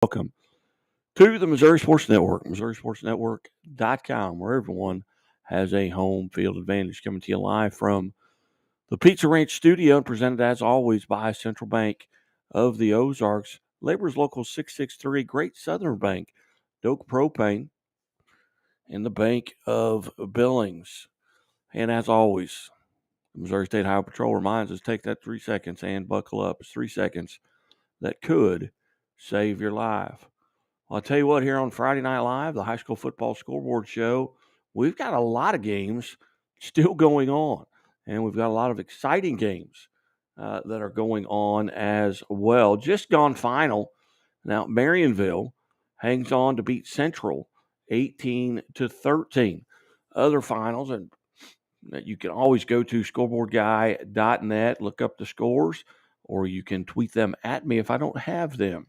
welcome to the Missouri Sports Network, MissouriSportsNetwork.com, where everyone has a home field advantage. Coming to you live from the Pizza Ranch studio and presented as always by Central Bank of the Ozarks, Labor's Local 663, Great Southern Bank, Doak Propane, and the Bank of Billings. And as always, the Missouri State Highway Patrol reminds us, take that 3 seconds and buckle up. It's 3 seconds that could save your life. Well, I'll tell you what, here on Friday Night Live, the high school football scoreboard show, we've got a lot of games still going on, and we've got a lot of exciting games that are going on as well. Just gone final. Now, Marionville hangs on to beat Central 18-13. Other finals, and that you can always go to scoreboardguy.net, look up the scores, or you can tweet them at me if I don't have them.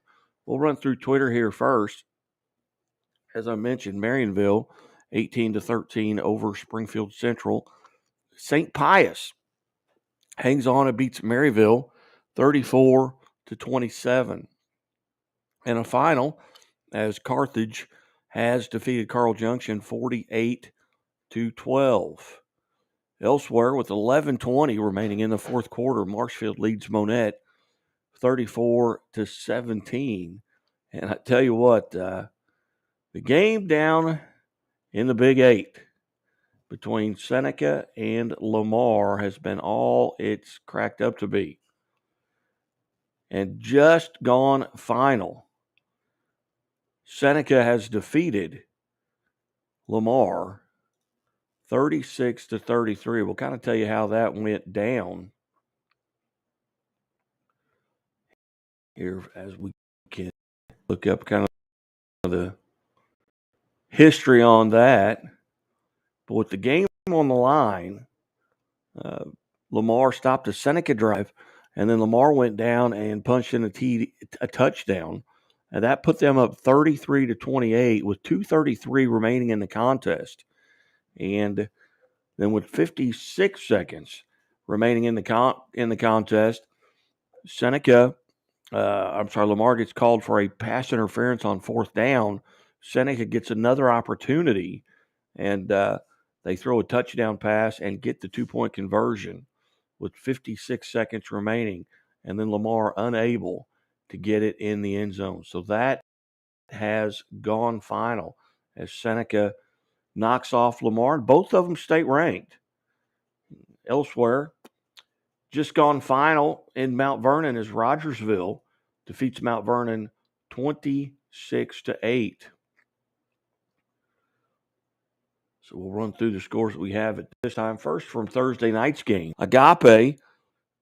We'll run through Twitter here first. As I mentioned, Marionville 18-13 over Springfield Central. St. Pius hangs on and beats Maryville 34-27. And a final as Carthage has defeated Carl Junction 48-12. Elsewhere, with 11:20 remaining in the fourth quarter, Marshfield leads Monette 34-17. And I tell you what, the game down in the Big Eight between Seneca and Lamar has been all it's cracked up to be. And just gone final, Seneca has defeated Lamar 36-33. We'll kind of tell you how that went down here as we can look up kind of the history on that. But with the game on the line, Lamar stopped a Seneca drive, and then Lamar went down and punched in a touchdown. And that put them up 33-28 with 2:33 remaining in the contest. And then with 56 seconds remaining in the contest, Lamar gets called for a pass interference on fourth down. Seneca gets another opportunity, and they throw a touchdown pass and get the 2-point conversion with 56 seconds remaining, and then Lamar unable to get it in the end zone. So that has gone final as Seneca knocks off Lamar, and both of them state ranked. Elsewhere, just gone final in Mount Vernon as Rogersville defeats Mount Vernon 26-8. So we'll run through the scores that we have at this time. First, from Thursday night's game, Agape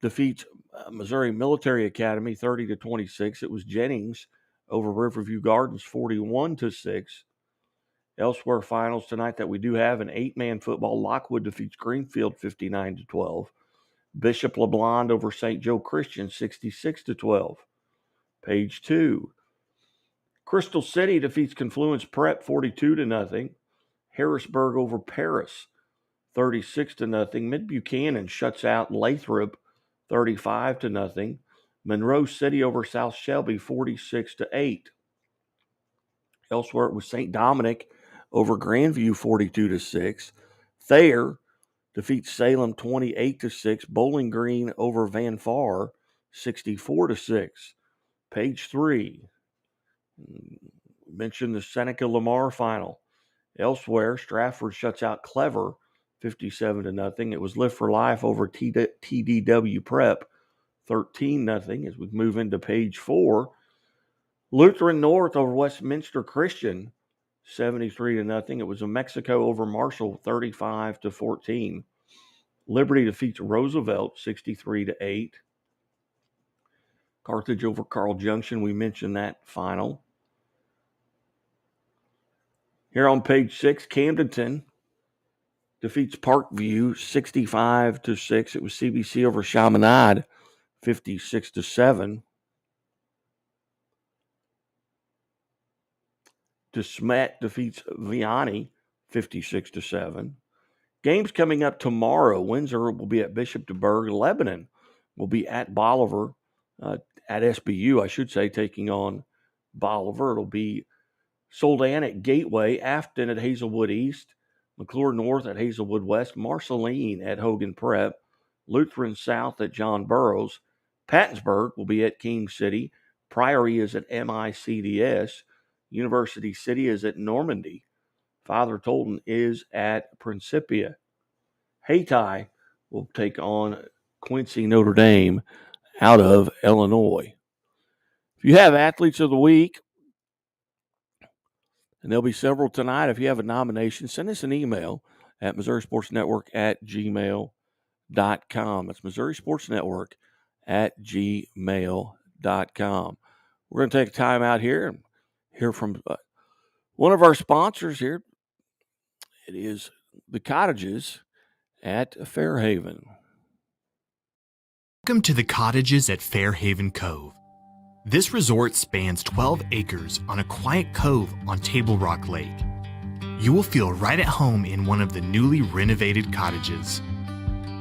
defeats Missouri Military Academy 30-26. It was Jennings over Riverview Gardens 41-6. Elsewhere finals tonight that we do have an 8-man football. Lockwood defeats Greenfield 59-12. Bishop LeBlond over St. Joe Christian 66-12. Page 2. Crystal City defeats Confluence Prep 42-0. Harrisburg over Paris 36-0. Mid Buchanan shuts out Lathrop 35-0. Monroe City over South Shelby 46-8. Elsewhere it was St. Dominic over Grandview 42-6. Thayer defeats Salem 28-6. Bowling Green over Van Far 64-6. Page 3. Mentioned the Seneca Lamar final. Elsewhere, Stratford shuts out Clever 57-0. It was Live for Life over TDW Prep 13-0. As we move into page 4, Lutheran North over Westminster Christian 73-0. It was New Mexico over Marshall 35-14. Liberty defeats Roosevelt 63-8. Carthage over Carl Junction, we mentioned that final. Here on page 6, Camdenton defeats Parkview 65-6. It was CBC over Chaminade 56-7. DeSmet defeats Vianney 56-7. Games coming up tomorrow. Windsor will be at Bishop DeBerg. Lebanon will be at Bolivar, at SBU, I should say, taking on Bolivar. It'll be Soldan at Gateway, Afton at Hazelwood East, McClure North at Hazelwood West, Marceline at Hogan Prep, Lutheran South at John Burroughs, Pattonsburg will be at King City, Priory is at MICDS, University City is at Normandy, Father Tolton is at Principia. Hayti will take on Quincy Notre Dame out of Illinois. If you have athletes of the week, and there'll be several tonight, if you have a nomination, send us an email at MissouriSportsNetwork@gmail.com. That's MissouriSportsNetwork@gmail.com. We're going to take a time out here and hear from one of our sponsors here. It is the Cottages at Fairhaven. Welcome to the Cottages at Fairhaven Cove. This resort spans 12 acres on a quiet cove on Table Rock Lake. You will feel right at home in one of the newly renovated cottages.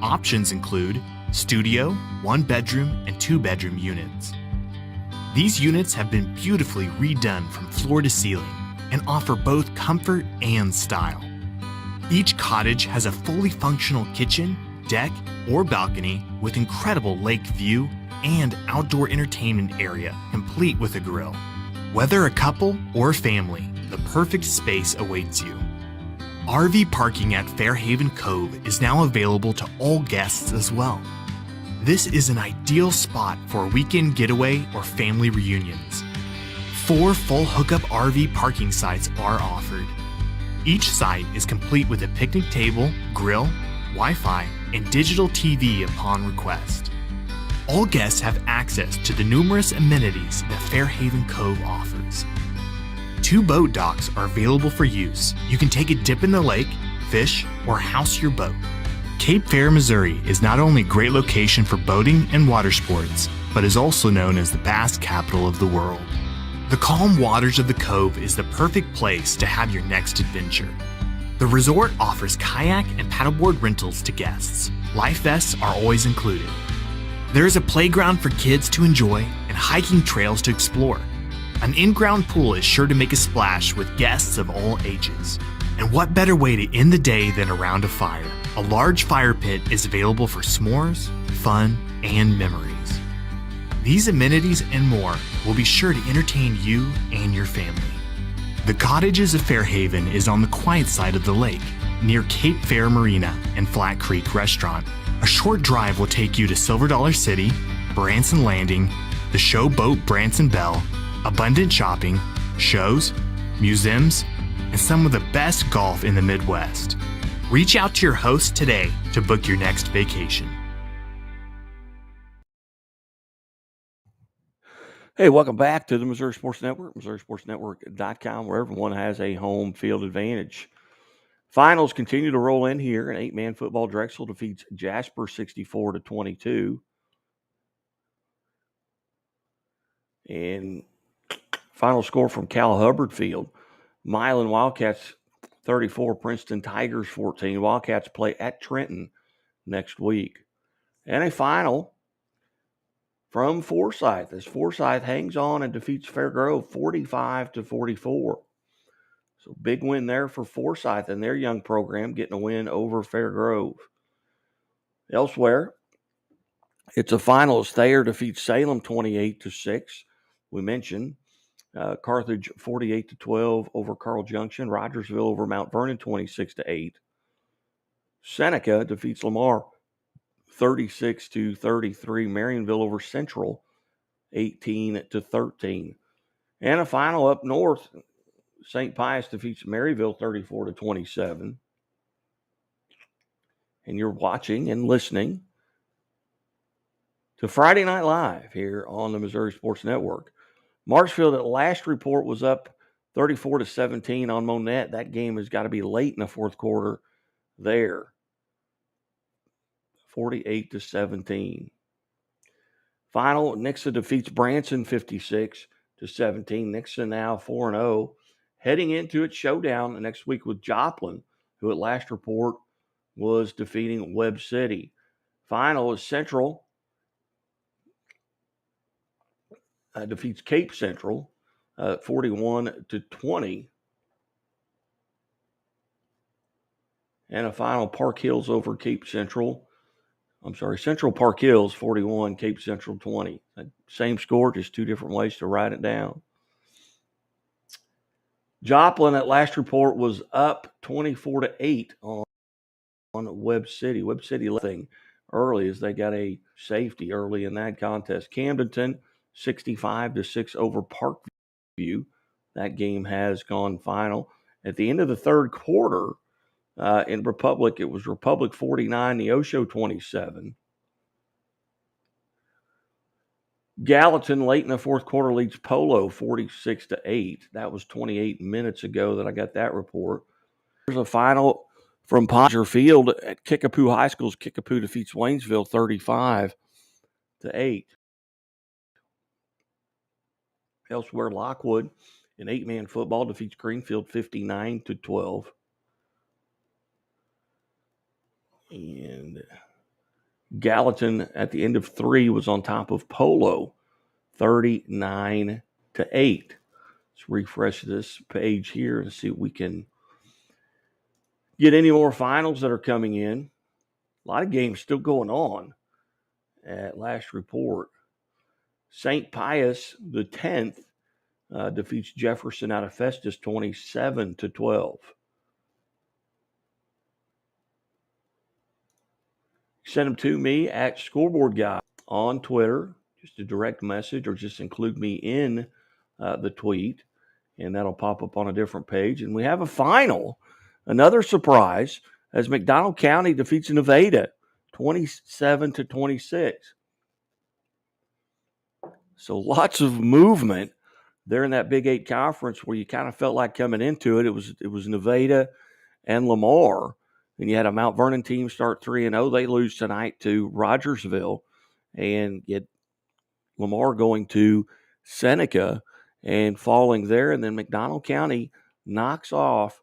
Options include studio, 1-bedroom, and 2-bedroom units. These units have been beautifully redone from floor to ceiling and offer both comfort and style. Each cottage has a fully functional kitchen, deck, or balcony with incredible lake view and outdoor entertainment area complete with a grill. Whether a couple or family, the perfect space awaits you. RV parking at Fairhaven Cove is now available to all guests as well. This is an ideal spot for a weekend getaway or family reunions. 4 full hookup RV parking sites are offered. Each site is complete with a picnic table, grill, Wi-Fi, and digital TV upon request. All guests have access to the numerous amenities that Fairhaven Cove offers. 2 boat docks are available for use. You can take a dip in the lake, fish, or house your boat. Cape Fear, Missouri is not only a great location for boating and water sports, but is also known as the bass capital of the world. The calm waters of the cove is the perfect place to have your next adventure. The resort offers kayak and paddleboard rentals to guests. Life vests are always included. There is a playground for kids to enjoy and hiking trails to explore. An in-ground pool is sure to make a splash with guests of all ages. And what better way to end the day than around a fire? A large fire pit is available for s'mores, fun, and memories. These amenities and more will be sure to entertain you and your family. The Cottages of Fairhaven is on the quiet side of the lake, near Cape Fear Marina and Flat Creek Restaurant. A short drive will take you to Silver Dollar City, Branson Landing, the show boat Branson Bell, abundant shopping, shows, museums, and some of the best golf in the Midwest. Reach out to your host today to book your next vacation. Hey, welcome back to the Missouri Sports Network, MissouriSportsNetwork.com, where everyone has a home field advantage. Finals continue to roll in here. An 8-man football. Drexel defeats Jasper 64-22. And final score from Cal Hubbard Field. Milan Wildcats 34, Princeton Tigers 14. Wildcats play at Trenton next week. And a final from Forsyth as Forsyth hangs on and defeats Fairgrove 45-44. So big win there for Forsyth and their young program, getting a win over Fairgrove. Elsewhere, it's a final as Thayer defeats Salem 28-6. We mentioned Carthage 48-12 over Carl Junction. Rogersville over Mount Vernon 26-8. Seneca defeats Lamar 36-33. Marionville over Central 18-13. And a final up north, St. Pius defeats Maryville 34-27. And you're watching and listening to Friday Night Live here on the Missouri Sports Network. Marshfield at last report was up 34-17 on Monette. That game has got to be late in the fourth quarter there. 48-17. Final, Nixa defeats Branson 56-17. Nixa now 4-0. Heading into its showdown next week with Joplin, who at last report was defeating Webb City. Final is Central defeats Cape Central 41-20. And a final, Park Hills over Cape Central. Central Park Hills 41, Cape Central 20. Same score, just two different ways to write it down. Joplin at last report was up 24-8 on Webb City. Webb City led early as they got a safety early in that contest. Camdenton 65-6 over Parkview. That game has gone final. At the end of the third quarter, in Republic, it was Republic 49, Neosho 27. Gallatin late in the fourth quarter leads Polo 46-8. That was 28 minutes ago that I got that report. There's a final from Podger Field at Kickapoo High School's Kickapoo defeats Waynesville 35-8. Elsewhere, Lockwood in 8-man football defeats Greenfield 59-12. And Gallatin at the end of 3 was on top of Polo 39-8. Let's refresh this page here and see if we can get any more finals that are coming in. A lot of games still going on at last report. St. Pius, the 10th, defeats Jefferson out of Festus 27-12. Send them to me at Scoreboard Guy on Twitter, just a direct message, or just include me in the tweet, and that'll pop up on a different page. And we have a final, another surprise, as McDonald County defeats Nevada 27-26. So lots of movement there in that Big 8 conference where you kind of felt like coming into it. It was Nevada and Lamar. And you had a Mount Vernon team start 3-0. They lose tonight to Rogersville, and get Lamar going to Seneca and falling there. And then McDonald County knocks off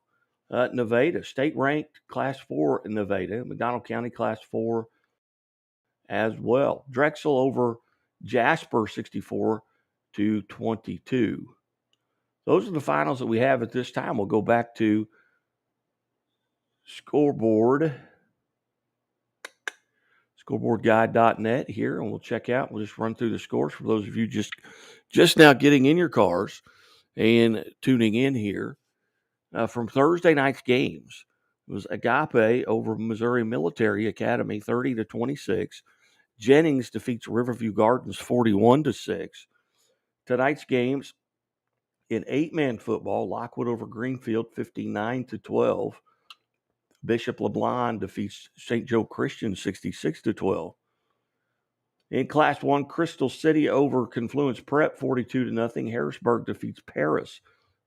Nevada, state-ranked Class 4 in Nevada. McDonald County Class 4 as well. Drexel over Jasper 64-22. Those are the finals that we have at this time. We'll go back to scoreboardguide.net here, and we'll check out. We'll just run through the scores for those of you just now getting in your cars and tuning in here. From Thursday night's games, it was Agape over Missouri Military Academy 30-26. Jennings defeats Riverview Gardens 41-6. Tonight's games in 8-man football, Lockwood over Greenfield 59-12. Bishop LeBlanc defeats St. Joe Christian 66-12. In Class 1, Crystal City over Confluence Prep 42-0. Harrisburg defeats Paris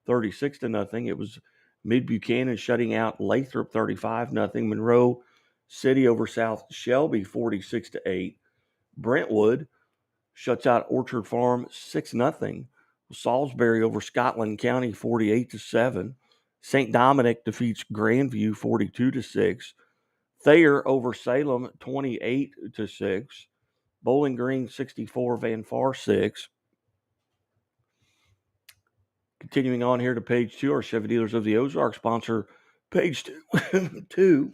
36-0. It was Mid-Buchanan shutting out Lathrop 35-0. Monroe City over South Shelby 46-8. Brentwood shuts out Orchard Farm 6-0. Salisbury over Scotland County 48-7. St. Dominic defeats Grandview 42-6. Thayer over Salem 28-6. Bowling Green 64, Van Far 6. Continuing on here to page 2, our Chevy Dealers of the Ozarks sponsor page 2.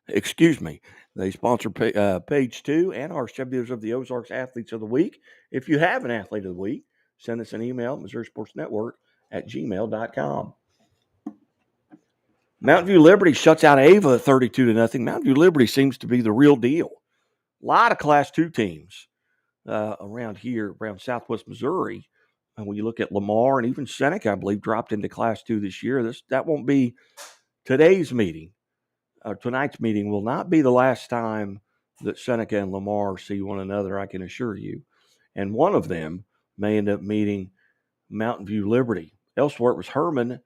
Excuse me. They sponsor page 2 and our Chevy Dealers of the Ozarks Athletes of the Week. If you have an Athlete of the Week, send us an email, MissouriSportsNetwork@gmail.com. Mountain View Liberty shuts out Ava 32-0. Mountain View Liberty seems to be the real deal. A lot of Class 2 teams around here, around Southwest Missouri. And when you look at Lamar and even Seneca, I believe, dropped into Class 2 this year. That won't be today's meeting. Tonight's meeting will not be the last time that Seneca and Lamar see one another, I can assure you. And one of them may end up meeting Mountain View Liberty. Elsewhere, it was Herman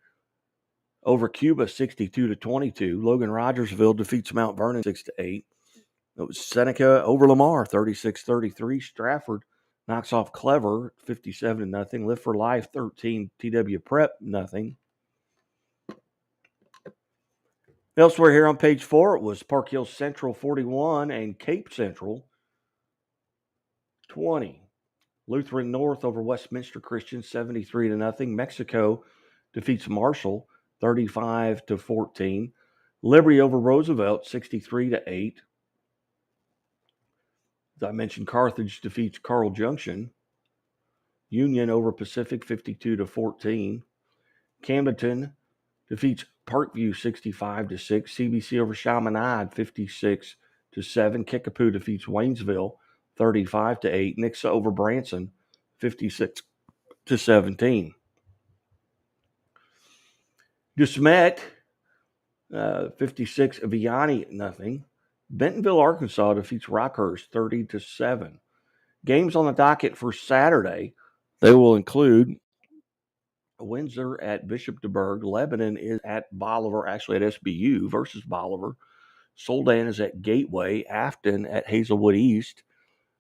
over Cuba 62-22. Logan Rogersville defeats Mount Vernon 6-8. It was Seneca over Lamar 36-33. Stratford knocks off Clever 57-0. Live for Life 13. TW Prep 0. Elsewhere here on page 4, it was Park Hill Central 41 and Cape Central 20. Lutheran North over Westminster Christian 73-0. Mexico defeats Marshall 35-14. Liberty over Roosevelt 63-8. As I mentioned, Carthage defeats Carl Junction. Union over Pacific 52-14. Camdenton defeats Parkview 65-6. CBC over Chaminade 56-7. Kickapoo defeats Waynesville 35-8. Nixa over Branson 56-17. DeSmet 56, Vianney nothing. Bentonville, Arkansas defeats Rockhurst 30-7. Games on the docket for Saturday. They will include Windsor at Bishop DeBerg. Lebanon is at Bolivar, actually at SBU versus Bolivar. Soldan is at Gateway. Afton at Hazelwood East.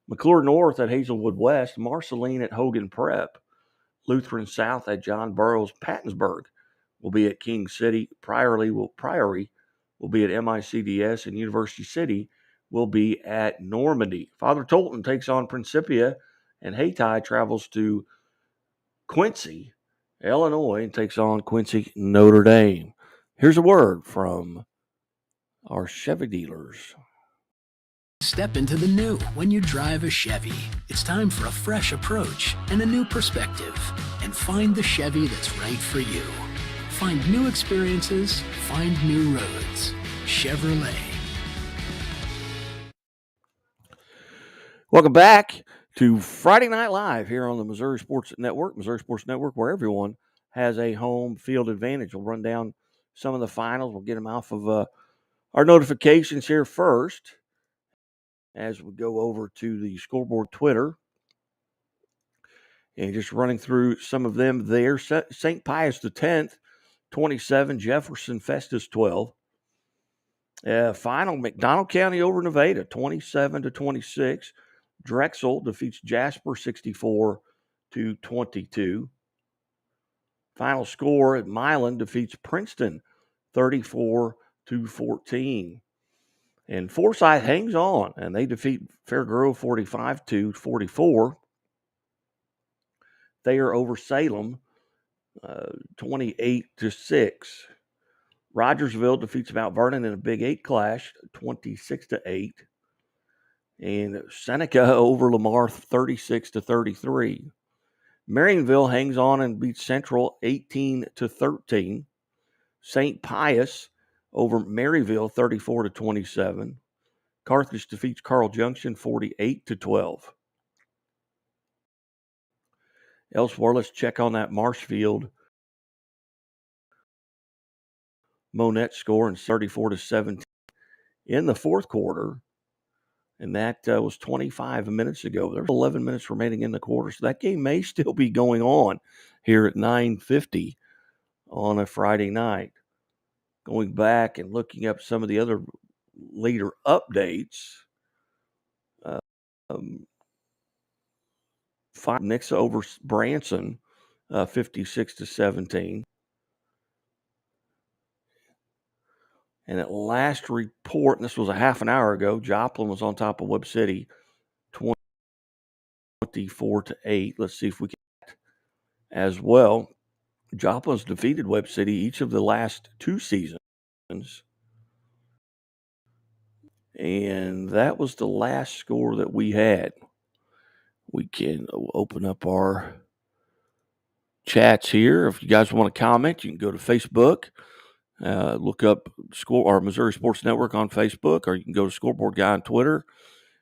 McClure North at Hazelwood West. Marceline at Hogan Prep. Lutheran South at John Burroughs. Pattonsburg will be at King City. Priory will be at MICDS, and University City will be at Normandy. Father Tolton takes on Principia, and Hayti travels to Quincy, Illinois, and takes on Quincy Notre Dame. Here's a word from our Chevy dealers. Step into the new when you drive a Chevy. It's time for a fresh approach and a new perspective. And find the Chevy that's right for you. Find new experiences, find new roads. Chevrolet. Welcome back to Friday Night Live here on the Missouri Sports Network, where everyone has a home field advantage. We'll run down some of the finals. We'll get them off of our notifications here first as we go over to the scoreboard Twitter. And just running through some of them there. St. Pius X, 27. Jefferson Festus, 12. Final, McDonald County over Nevada, 27-26. Drexel defeats Jasper, 64-22. Final score at Milan defeats Princeton, 34-14. And Forsyth hangs on, and they defeat Fairgrove, 45-44. Thayer over Salem, 28-6. Rogersville defeats Mount Vernon in a Big 8 clash, 26-8. And Seneca over Lamar, 36-33. Marionville hangs on and beats Central, 18-13. St. Pius over Maryville, 34-27. Carthage defeats Carl Junction, 48-12. Elsewhere, let's check on that Marshfield Monette score, and 34-17 in the fourth quarter. And that was 25 minutes ago. There's 11 minutes remaining in the quarter, so that game may still be going on here at 9:50 on a Friday night. Going back and looking up some of the other later updates. Nixa over Branson, 56-17. And at last report, and this was a half an hour ago, Joplin was on top of Webb City, 24-8. Let's see if we can as well. Joplin's defeated Webb City each of the last two seasons. And that was the last score that we had. We can open up our chats here. If you guys want to comment, you can go to Facebook. Look up our Missouri Sports Network on Facebook, or you can go to Scoreboard Guy on Twitter,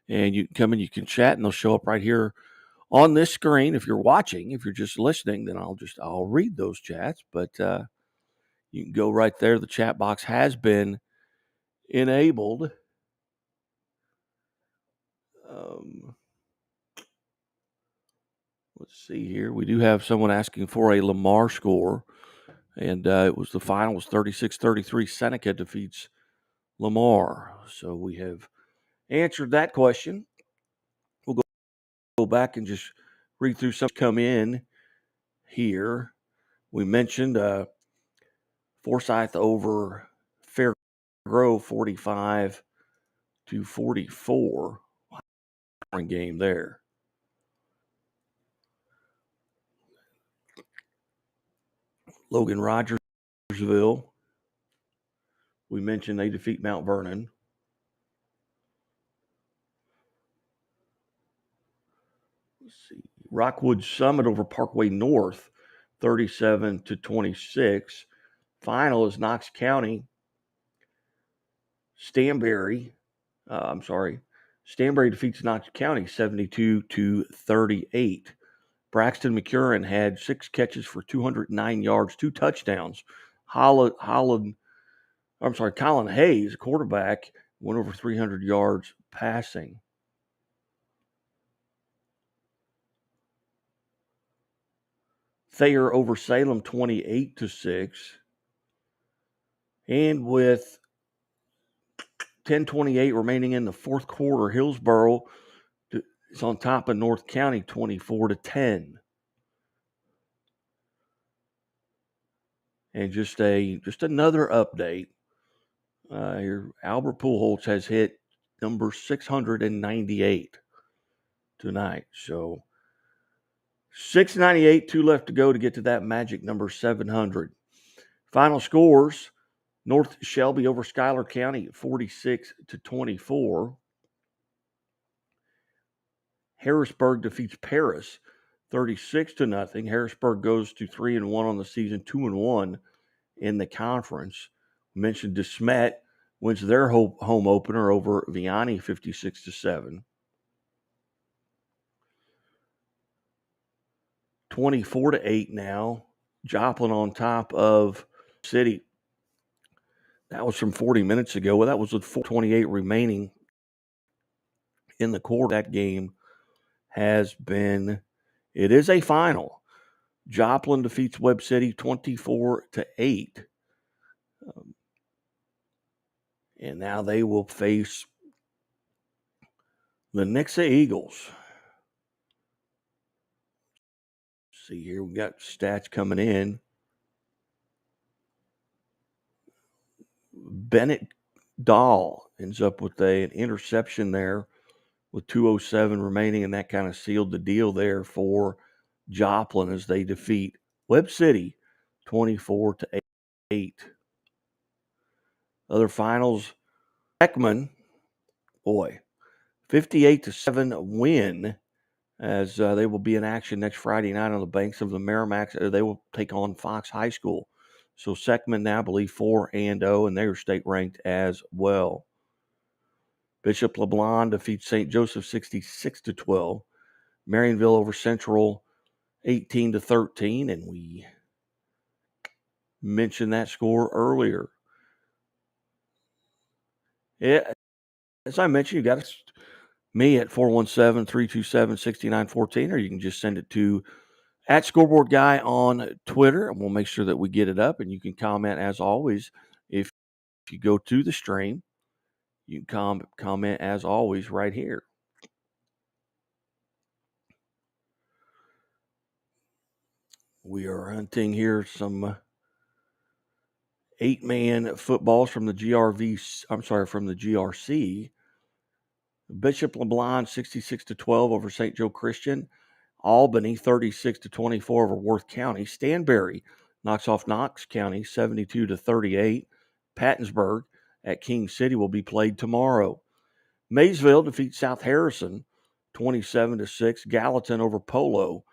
and you can come in, you can chat, and they'll show up right here on this screen. If you're watching, if you're just listening, then I'll read those chats, but you can go right there. The chat box has been enabled. Let's see here. We do have someone asking for a Lamar score. And it was the final was 36-33. Seneca defeats Lamar. So we have answered that question. We'll go back and just read through some come in here. We mentioned Forsyth over Grove 45-44. Game there. Logan Rogersville. We mentioned they defeat Mount Vernon. Let's see. Rockwood Summit over Parkway North, 37-26. Final is Knox County. Stanberry defeats Knox County 72-38. Braxton McCurran had 6 catches for 209 yards, 2 touchdowns. Colin Hayes, a quarterback, went over 300 yards passing. Thayer over Salem 28-6. And with 10:28 remaining in the fourth quarter, Hillsboro is on top of North County 24-10. And just another update. Here, Albert Pujols has hit number 698 tonight. So 698, 2 left to go to get to that magic number 700. Final scores: North Shelby over Schuyler County 46-24. Harrisburg defeats Paris 36-0. Harrisburg goes to 3-1 on the season, 2-1 in the conference. We mentioned DeSmet wins their home opener over Vianney 56-7. 24-8 now. Joplin on top of City. That was from 40 minutes ago. Well, that was with 4:28 remaining in the quarter. That game it is a final. Joplin defeats Webb City 24-8. And now they will face the Nixa Eagles. See here, we got stats coming in. Bennett Dahl ends up with an interception there with 2:07 remaining, and that kind of sealed the deal there for Joplin as they defeat Webb City 24-8. Other finals, Beckman, 58-7 win as they will be in action next Friday night on the banks of the Merrimack. They will take on Fox High School. So Seckman now, I believe, 4-0, and they are state ranked as well. Bishop LeBlanc defeats St. Joseph 66-12. Marionville over Central 18-13, and we mentioned that score earlier. Yeah, as I mentioned, you got me at 417-327-6914, or you can just send it to @ScoreboardGuy on Twitter, and we'll make sure that we get it up. And you can comment, as always, if you go to the stream. You can comment, as always, right here. We are hunting here some 8-man footballs from the GRC. Bishop LeBlanc 66-12 over St. Joe Christian. Albany 36-24 over Worth County. Stanberry knocks off Knox County 72-38. Pattonsburg at King City will be played tomorrow. Maysville defeats South Harrison 27-6. Gallatin over Polo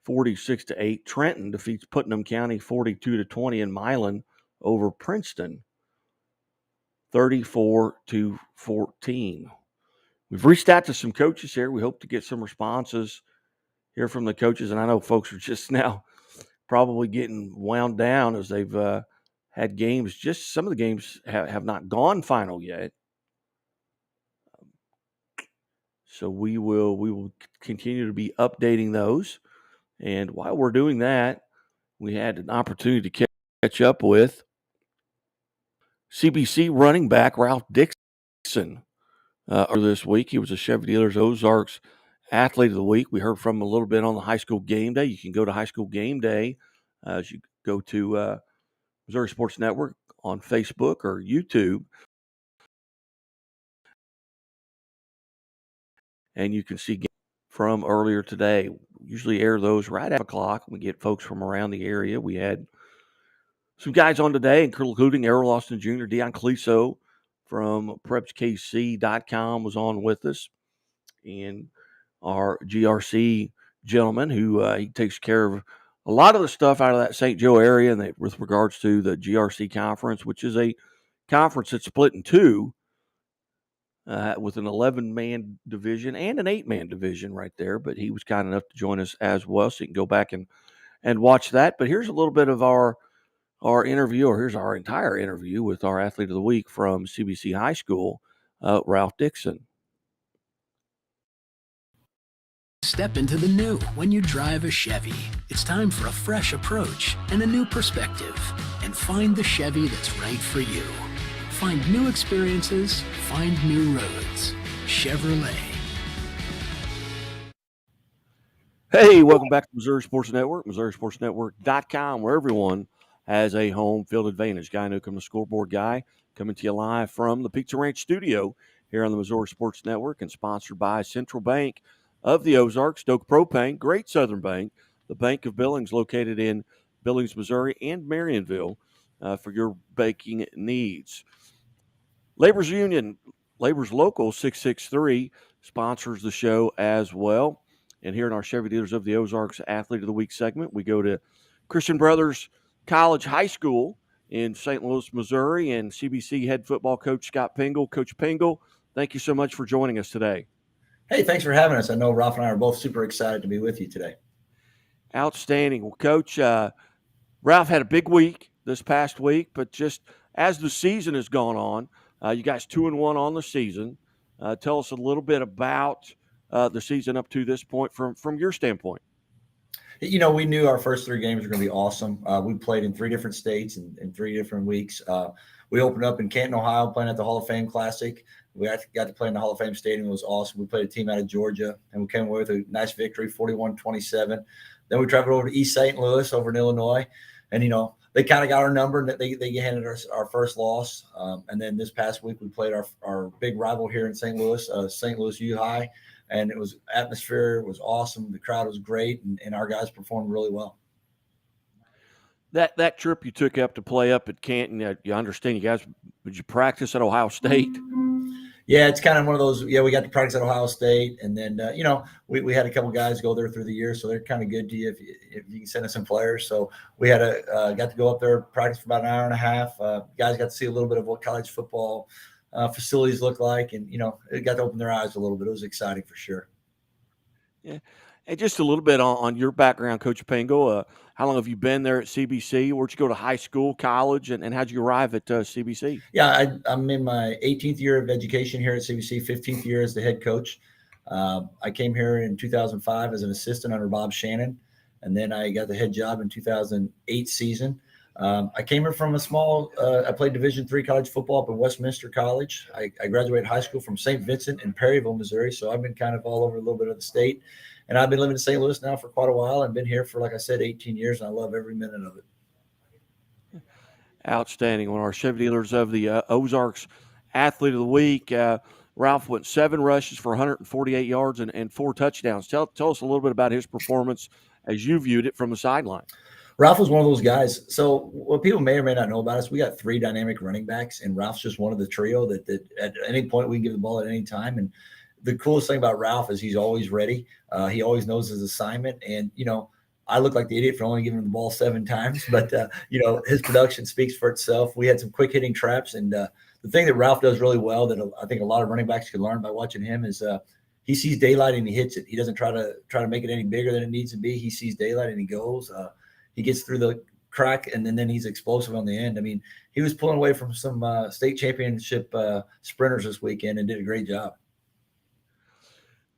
46-8. Trenton defeats Putnam County 42-20, and Milan over Princeton 34-14. We've reached out to some coaches here. We hope to get some responses here from the coaches, and I know folks are just now probably getting wound down as they've had games. Just some of the games have not gone final yet. So we will continue to be updating those. And while we're doing that, we had an opportunity to catch up with CBC running back Ralph Dixon this week. He was a Chevy Dealers Ozarks Athlete of the Week. We heard from him a little bit on the High School Game Day. You can go to High School Game Day as you go to Missouri Sports Network on Facebook or YouTube. And you can see from earlier today. We usually air those right at 5 o'clock. We get folks from around the area. We had some guys on today, including Errol Austin Jr., Deion Cleso from PrepsKC.com was on with us. And our GRC gentleman who he takes care of a lot of the stuff out of that St. Joe area and with regards to the GRC conference, which is a conference that's split in two with an 11-man division and an 8-man division right there. But he was kind enough to join us as well, so you can go back and watch that. But here's a little bit of our interview, or here's our entire interview with our athlete of the week from CBC High School, Ralph Dixon. Step into the new when you drive a Chevy. It's time for a fresh approach and a new perspective, and find the Chevy that's right for you. Find new experiences, find new roads. Chevrolet. Hey, welcome back to Missouri Sports Network, MissouriSportsNetwork.com, where everyone has a home field advantage. Guy Newcomb, the scoreboard guy, coming to you live from the Pizza Ranch studio here on the Missouri Sports Network, and sponsored by Central Bank of the Ozarks, Stoke Propane, Great Southern Bank, the Bank of Billings, located in Billings, Missouri, and Marionville for your banking needs. Labor's Union, Labor's Local 663 sponsors the show as well. And here in our Chevy Dealers of the Ozarks Athlete of the Week segment, we go to Christian Brothers College High School in St. Louis, Missouri, and CBC head football coach Scott Pingle. Coach Pingle, thank you so much for joining us today. Hey, thanks for having us. I know Ralph and I are both super excited to be with you today. Outstanding. Well, Coach, Ralph had a big week this past week, but just as the season has gone on, you guys 2-1 on the season. Tell us a little bit about the season up to this point from your standpoint. You know, we knew our first 3 games were going to be awesome. We played in 3 different states in 3 different weeks. We opened up in Canton, Ohio, playing at the Hall of Fame Classic. We got to play in the Hall of Fame Stadium. It was awesome. We played a team out of Georgia, and we came away with a nice victory, 41-27. Then we traveled over to East St. Louis over in Illinois, and, you know, they kind of got our number, and they handed us our first loss. And then this past week we played our big rival here in St. Louis, St. Louis U High, and it was atmosphere was awesome. The crowd was great, and our guys performed really well. That trip you took up to play up at Canton, you understand you guys, would you practice at Ohio State? Yeah, it's kind of one of those. Yeah, we got to practice at Ohio State, and then you know, we had a couple guys go there through the year, so they're kind of good to you if you can send us some players. So we had got to go up there, practice for about an hour and a half. Guys got to see a little bit of what college football facilities look like, and, you know, it got to open their eyes a little bit. It was exciting for sure. Yeah, and just a little bit on your background, Coach Pingle. How long have you been there at CBC? Where'd you go to high school, college, and how'd you arrive at CBC? Yeah, I'm in my 18th year of education here at CBC, 15th year as the head coach. I came here in 2005 as an assistant under Bob Shannon, and then I got the head job in 2008 season. I came here from a small I played Division III college football up at Westminster College. I graduated high school from St. Vincent in Perryville, Missouri, so I've been kind of all over a little bit of the state. And I've been living in St. Louis now for quite a while and been here for, like I said, 18 years, and I love every minute of it. Outstanding. One of our Chevy Dealers of the Ozarks Athlete of the Week. Ralph went 7 rushes for 148 yards and 4 touchdowns. Tell us a little bit about his performance as you viewed it from the sideline. Ralph was one of those guys. So what people may or may not know about us, we got 3 dynamic running backs, and Ralph's just one of the trio that at any point we can give the ball at any time. And the coolest thing about Ralph is he's always ready. He always knows his assignment. And, you know, I look like the idiot for only giving him the ball 7 times, but, you know, his production speaks for itself. We had some quick hitting traps. And the thing that Ralph does really well that I think a lot of running backs can learn by watching him is he sees daylight and he hits it. He doesn't try to make it any bigger than it needs to be. He sees daylight and he goes. He gets through the crack, and then he's explosive on the end. I mean, he was pulling away from some state championship sprinters this weekend and did a great job.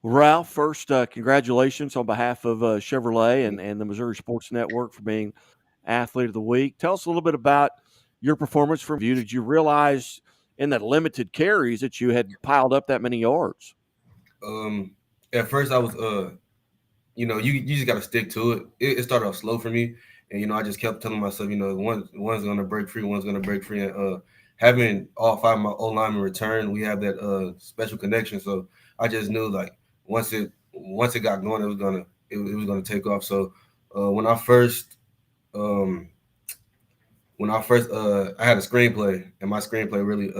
Ralph, first, congratulations on behalf of Chevrolet and the Missouri Sports Network for being Athlete of the Week. Tell us a little bit about your performance from you. Did you realize in that limited carries that you had piled up that many yards? At first I was, you know, you just got to stick to it. It started off slow for me. And I just kept telling myself, one's gonna break free, one's gonna break free. And having all five of my O linemen return, we have that special connection. So I just knew like once it got going, it was gonna take off. So when I first um, I had a screenplay, and my screenplay really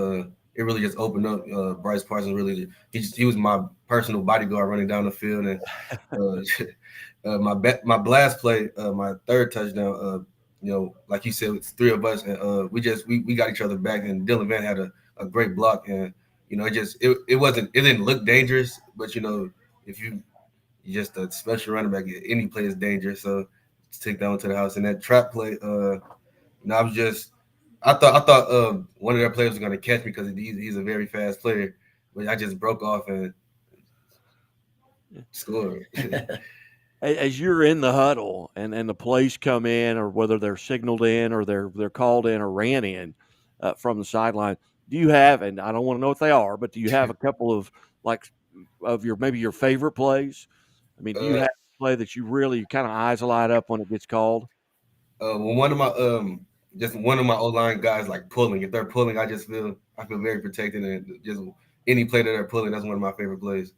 it really just opened up. Bryce Parsons really he was my personal bodyguard running down the field. And my blast play, my third touchdown, like you said, it's three of us, and we got each other back, and Dylan Van had a great block. And it didn't look dangerous, but if you just a special running back, any play is dangerous. So just take that one to the house. And that trap play, I thought one of their players was gonna catch me because he's a very fast player, but I just broke off and scored. As you're in the huddle and the plays come in, or whether they're signaled in or they're called in or ran in from the sideline, do you have, and I don't want to know what they are, but do you have a couple of like of maybe your favorite plays? I mean, do you have a play that you really kind of eyes light up when it gets called? When one of my O line guys like pulling, if they're pulling, I feel very protected, and just any play that they're pulling, that's one of my favorite plays.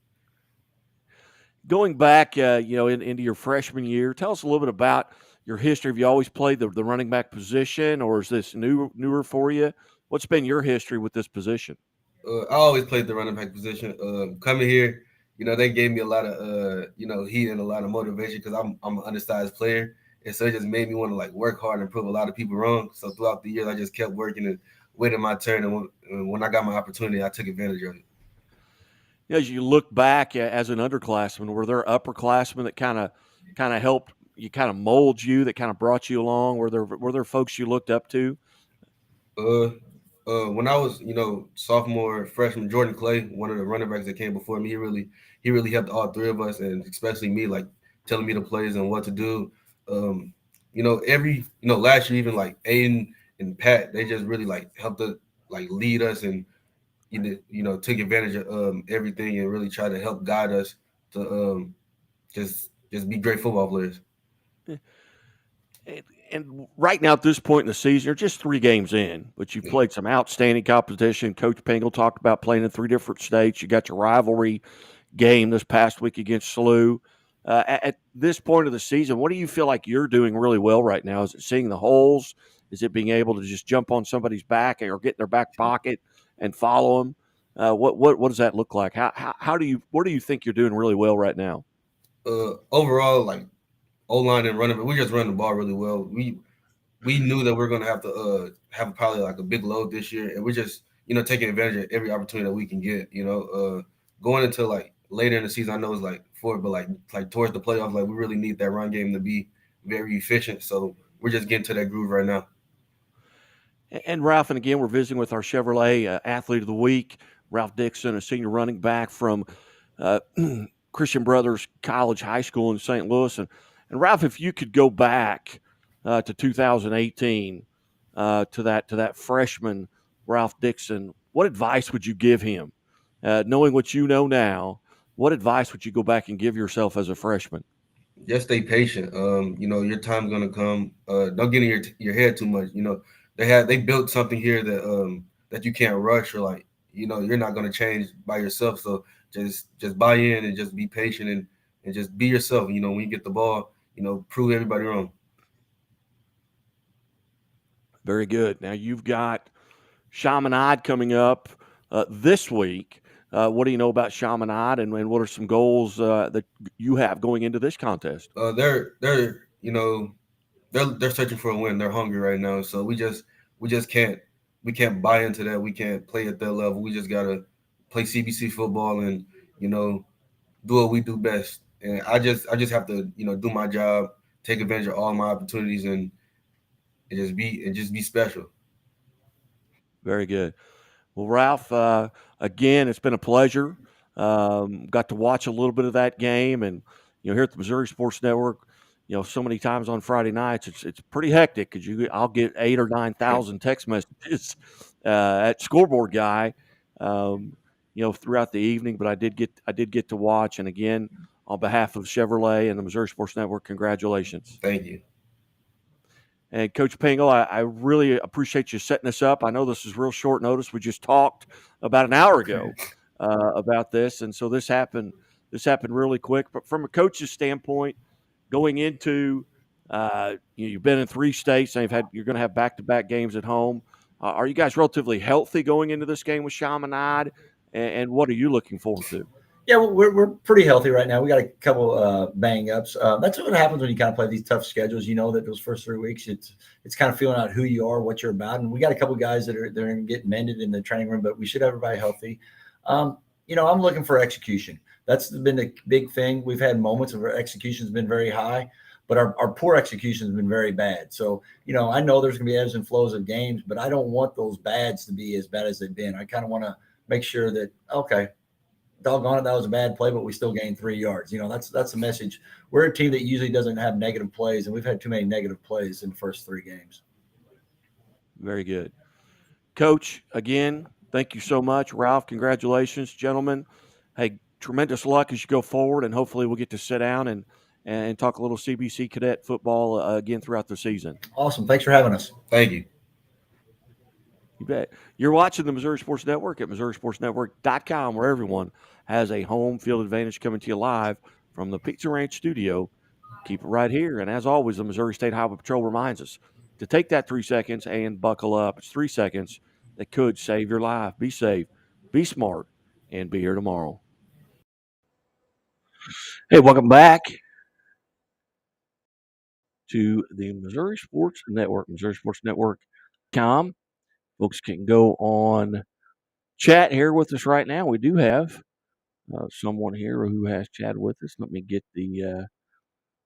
Going back, into your freshman year, tell us a little bit about your history. Have you always played the running back position, or is this newer for you? What's been your history with this position? I always played the running back position. Coming here, they gave me a lot of heat and a lot of motivation because I'm an undersized player, and so it just made me want to like work hard and prove a lot of people wrong. So throughout the years, I just kept working and waiting my turn, and when I got my opportunity, I took advantage of it. As you look back as an underclassman, were there upperclassmen that kind of helped you, kind of mold you, that kind of brought you along? Were there folks you looked up to? Uh, when I was, sophomore, freshman, Jordan Clay, one of the running backs that came before me, he really helped all three of us, and especially me, like telling me the plays and what to do. Um, last year, even like Aiden and Pat, they just really like helped us, like lead us, and took advantage of everything and really tried to help guide us to just be great football players. And right now at this point in the season, you're just 3 games in, but you've played some outstanding competition. Coach Pingle talked about playing in 3 different states. You got your rivalry game this past week against SLU. At this point of the season, what do you feel like you're doing really well right now? Is it seeing the holes? Is it being able to just jump on somebody's back or get in their back pocket and follow them? What does that look like? What do you think you're doing really well right now? Overall, like O line and running, we just run the ball really well. We knew that we're gonna have to have probably like a big load this year, and we're just taking advantage of every opportunity that we can get. Going into like later in the season, I know it's like but like towards the playoffs, like we really need that run game to be very efficient. So we're just getting to that groove right now. And Ralph, and again, we're visiting with our Chevrolet Athlete of the Week, Ralph Dixon, a senior running back from Christian Brothers College High School in St. Louis. And Ralph, if you could go back to 2018, to that freshman Ralph Dixon, what advice would you give him? Knowing what you know now, what advice would you go back and give yourself as a freshman? Just stay patient. Your time's gonna come. Don't get in your head too much. They built something here that you can't rush, or like you're not gonna change by yourself. So just buy in and just be patient, and just be yourself. When you get the ball, prove everybody wrong. Very good. Now you've got Chaminade coming up this week. What do you know about Chaminade, and what are some goals that you have going into this contest? They're searching for a win. They're hungry right now. So we just can't buy into that. We can't play at that level. We just gotta play CBC football and do what we do best. And I just have to do my job, take advantage of all my opportunities, and just be special. Very good. Well, Ralph, again, it's been a pleasure. Got to watch a little bit of that game, and here at the Missouri Sports Network, so many times on Friday nights, it's pretty hectic because I'll get 8 or 9,000 text messages at Scoreboard Guy, throughout the evening. But I did get to watch, and again, on behalf of Chevrolet and the Missouri Sports Network, congratulations. Thank you. And Coach Pingle, I really appreciate you setting us up. I know this is real short notice. We just talked about an hour ago about this, and so this happened. This happened really quick. But from a coach's standpoint, going into you've been in 3 states, and you're going to have back-to-back games at home. Are you guys relatively healthy going into this game with Chaminade? And what are you looking forward to? Yeah, well, we're pretty healthy right now. We got a couple bang ups. That's what happens when you kind of play these tough schedules. You know that those first 3 weeks, it's kind of feeling out who you are, what you're about. And we got a couple guys that are going to get mended in the training room, but we should have everybody healthy. I'm looking for execution. That's been the big thing. We've had moments of our execution has been very high, but our poor execution has been very bad. So, I know there's going to be ebbs and flows of games, but I don't want those bads to be as bad as they've been. I kind of want to make sure that, okay, doggone it, that was a bad play, but we still gained 3 yards. That's the message. We're a team that usually doesn't have negative plays, and we've had too many negative plays in the first 3 games. Very good. Coach, again, thank you so much. Ralph, congratulations, gentlemen. Hey, tremendous luck as you go forward, and hopefully we'll get to sit down and talk a little CBC cadet football again throughout the season. Awesome. Thanks for having us. Thank you. You bet. You're watching the Missouri Sports Network at MissouriSportsNetwork.com, where everyone has a home field advantage, coming to you live from the Pizza Ranch studio. Keep it right here. And as always, the Missouri State Highway Patrol reminds us to take that 3 seconds and buckle up. It's 3 seconds that could save your life. Be safe, be smart, and be here tomorrow. Hey, welcome back to the Missouri Sports Network, MissouriSportsNetwork.com. Folks can go on chat here with us right now. We do have someone here who has chatted with us. Let me get the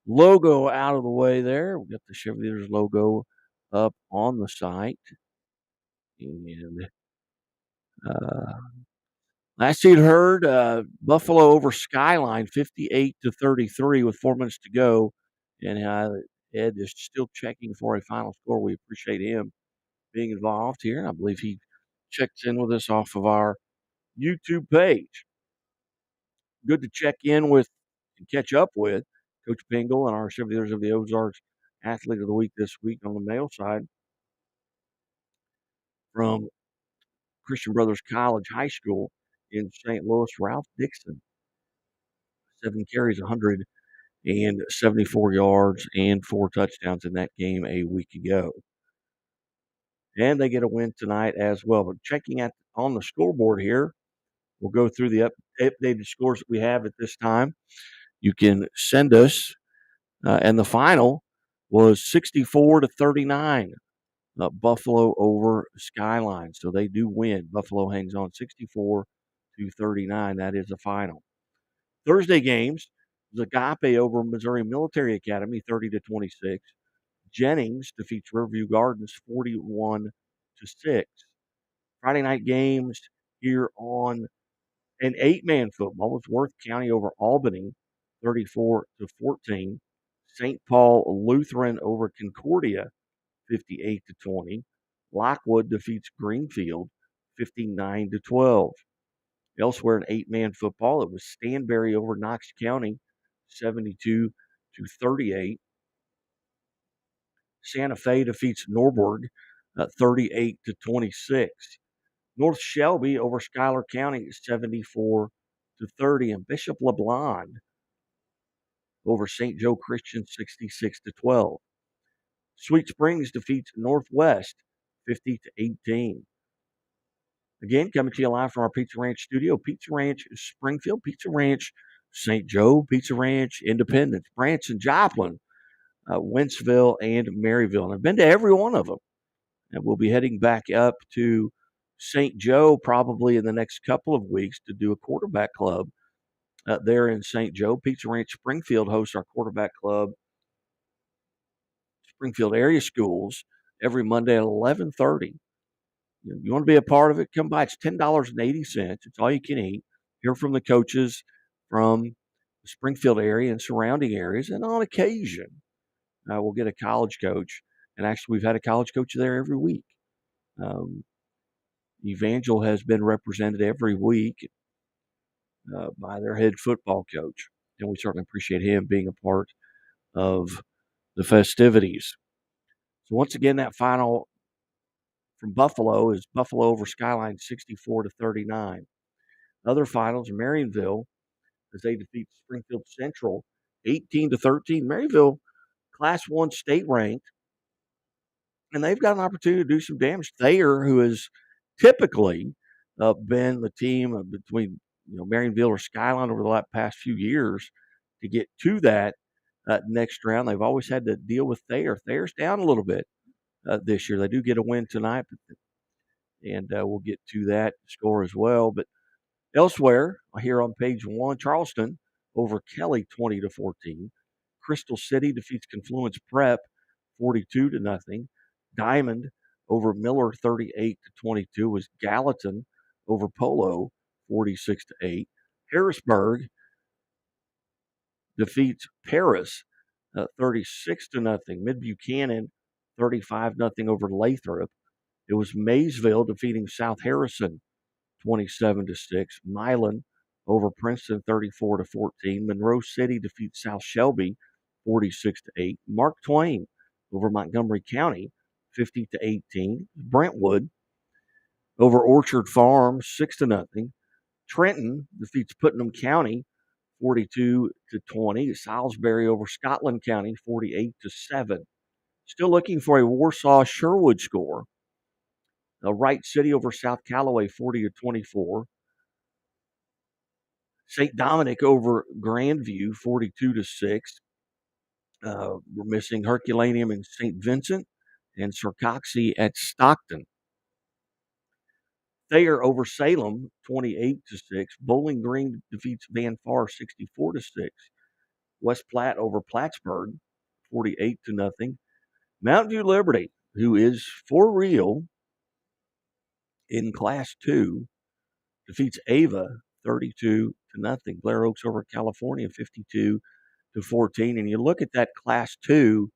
logo out of the way there. We've got the Chevy Leaders logo up on the site. And last you'd heard, Buffalo over Skyline 58-33 with 4 minutes to go. And Ed is still checking for a final score. We appreciate him being involved here. And I believe he checks in with us off of our YouTube page. Good to check in with and catch up with Coach Pingle and our Chevy Leaders of the Ozarks Athlete of the Week this week on the male side from Christian Brothers College High School in St. Louis, Ralph Dixon. 7 carries, 174 yards, and 4 touchdowns in that game a week ago. And they get a win tonight as well. But checking on the scoreboard here, we'll go through the updated scores that we have at this time. You can send us, and the final was 64-39. Buffalo over Skyline. So they do win. Buffalo hangs on 64-39. That is the final. Thursday games, Agape over Missouri Military Academy 30-26. Jennings defeats Riverview Gardens 41-6. Friday night games here on an 8-man football was Worth County over Albany 34-14. St. Paul Lutheran over Concordia 58-20. Lockwood defeats Greenfield 59-12. Elsewhere in 8-man football, it was Stanberry over Knox County 72-38. Santa Fe defeats Norberg 38-26. North Shelby over Schuyler County 74-30. And Bishop LeBlond over St. Joe Christian 66-12. Sweet Springs defeats Northwest 50-18. Again, coming to you live from our Pizza Ranch studio. Pizza Ranch Springfield, Pizza Ranch St. Joe, Pizza Ranch Independence, Branson, Joplin, Wentzville, and Maryville. And I've been to every one of them. And we'll be heading back up to St. Joe probably in the next couple of weeks to do a quarterback club there in St. Joe. Pizza Ranch Springfield hosts our quarterback club, Springfield area schools, every Monday at 11:30. You want to be a part of it? Come by. It's $10.80. It's all you can eat. Hear from the coaches from the Springfield area and surrounding areas. And on occasion, we'll get a college coach. And actually, we've had a college coach there every week. Evangel has been represented every week by their head football coach. And we certainly appreciate him being a part of the festivities. So once again, that final from Buffalo is Buffalo over Skyline 64-39. Other finals, Marionville, as they defeat Springfield Central 18-13. Maryville, Class 1 state ranked, and they've got an opportunity to do some damage. Thayer, who has typically been the team between Marionville or Skyline over the past few years to get to that next round. They've always had to deal with Thayer. Thayer's down a little bit this year. They do get a win tonight, and we'll get to that score as well. But elsewhere, here on page 1, Charleston over Kelly 20-14. Crystal City defeats Confluence Prep 42-0. Diamond over Miller 38-22 was Gallatin over Polo 46-8. Harrisburg defeats Paris 36-0. Mid Buchanan 35-0 over Lathrop. It was Maysville defeating South Harrison 27-6. Milan over Princeton 34-14. Monroe City defeats South Shelby 46-8. Mark Twain over Montgomery County 50-18. Brentwood over Orchard Farm 6-0. Trenton defeats Putnam County 42-20. Salisbury over Scotland County 48-7. Still looking for a Warsaw Sherwood score. Wright City over South Callaway 40-24. St. Dominic over Grandview 42-6. We're missing Herculaneum and St. Vincent and Sarcoxy at Stockton. Thayer over Salem 28-6. Bowling Green defeats Van Far 64-6. West Platte over Plattsburgh 48-0. Mountain View Liberty, who is for real in Class 2, defeats Ava 32-0. Blair Oaks over California 52-14. And you look at that Class 2,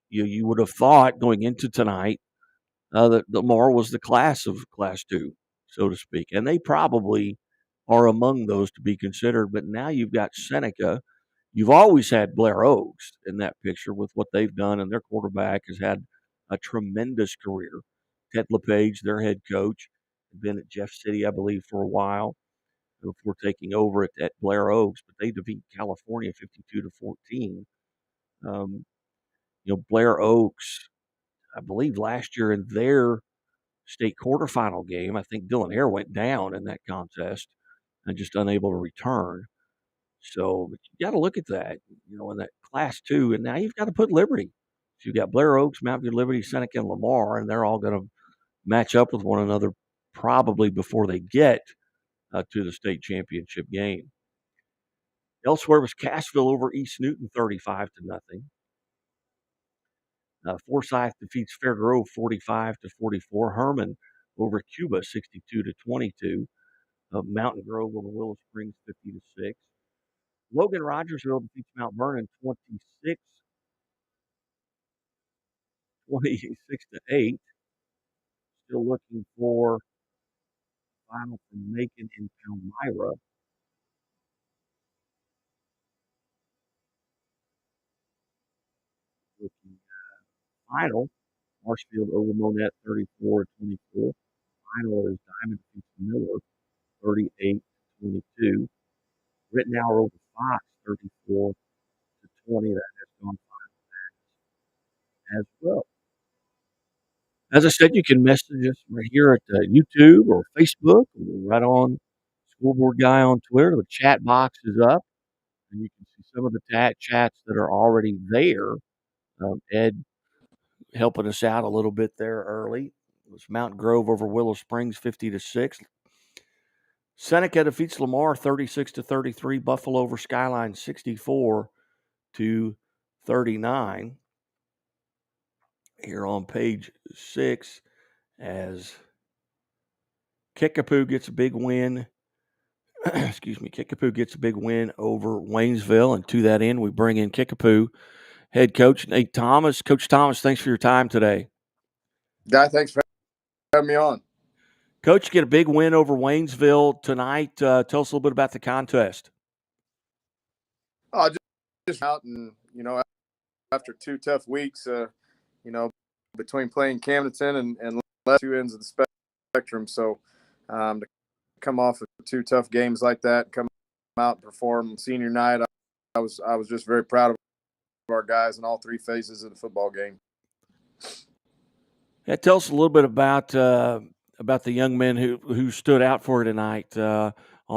you would have thought going into tonight that Lamar was the class of Class 2, so to speak. And they probably are among those to be considered. But now you've got Seneca. You've always had Blair Oaks in that picture with what they've done, and their quarterback has had a tremendous career. Ted LePage, their head coach, had been at Jeff City, I believe, for a while before taking over at Blair Oaks. But they defeat California 52-14. Blair Oaks, I believe last year in their state quarterfinal game, I think Dylan Hare went down in that contest and just unable to return. So but you got to look at that, in that Class 2. And now you've got to put Liberty. So you've got Blair Oaks, Mountain View Liberty, Seneca, and Lamar, and they're all going to match up with one another probably before they get to the state championship game. Elsewhere was Cassville over East Newton 35-0. Forsyth defeats Fair Grove 45-44. Herman over Cuba 62-22. Mountain Grove over Willow Springs 50-6. Logan Rogersville defeats Mount Vernon 26-8. Still looking for final from Macon and Palmyra. Looking final, Marshfield over Monette 34-24. Final is Diamond defeats Miller 38-22. Rittenhour over Fox 34-20. That has gone final as well. As I said, you can message us right here at YouTube or Facebook, or right on Scoreboard Guy on Twitter. The chat box is up, and you can see some of the chats that are already there. Ed helping us out a little bit there early. It was Mountain Grove over Willow Springs 50-6. Seneca defeats Lamar 36-33. Buffalo over Skyline 64-39. Here on page 6, as Kickapoo gets a big win. Kickapoo gets a big win over Waynesville, and to that end, we bring in Kickapoo head coach Nate Thomas. Coach Thomas, thanks for your time today. Guy, thanks for having me on. Coach, you get a big win over Waynesville tonight. Tell us a little bit about the contest. Just out and after 2 tough weeks, between playing Camdenton and left 2 ends of the spectrum. So to come off of 2 tough games like that, come out and perform senior night, I was just very proud of our guys in all 3 phases of the football game. Yeah, tell us a little bit about the young men who stood out for you tonight on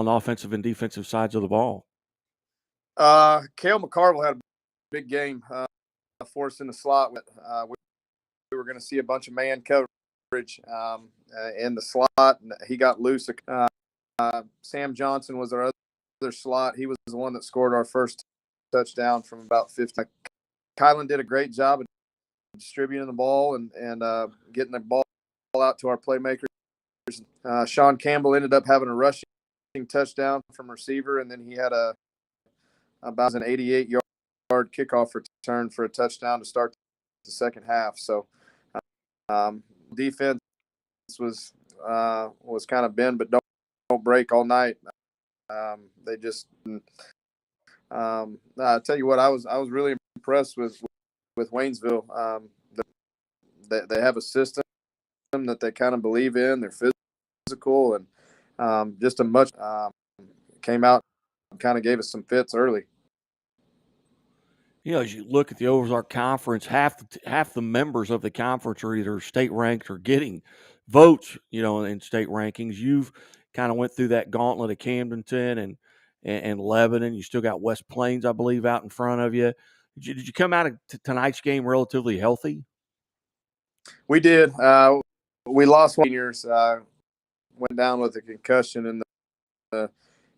the offensive and defensive sides of the ball. Cale McCarville had a big game for us in the slot. We were going to see a bunch of man coverage in the slot, and he got loose. Sam Johnson was our other slot. He was the one that scored our first touchdown from about 50. Kylan did a great job of distributing the ball and getting the ball out to our playmakers. Sean Campbell ended up having a rushing touchdown from receiver, and then he had about an 88-yard kickoff return for a touchdown to start the second half. So defense was kind of bend but don't break all night. They just I tell you what, I was really impressed with Waynesville. They have a system that they kind of believe in. They're physical and just a much came out and kind of gave us some fits early. As you look at the Ozark Conference, half the members of the conference are either state ranked or getting votes, in state rankings. You've kind of went through that gauntlet of Camdenton and Lebanon. You still got West Plains, I believe, out in front of you. Did you come out of tonight's game relatively healthy? We did. We lost one seniors. Went down with a concussion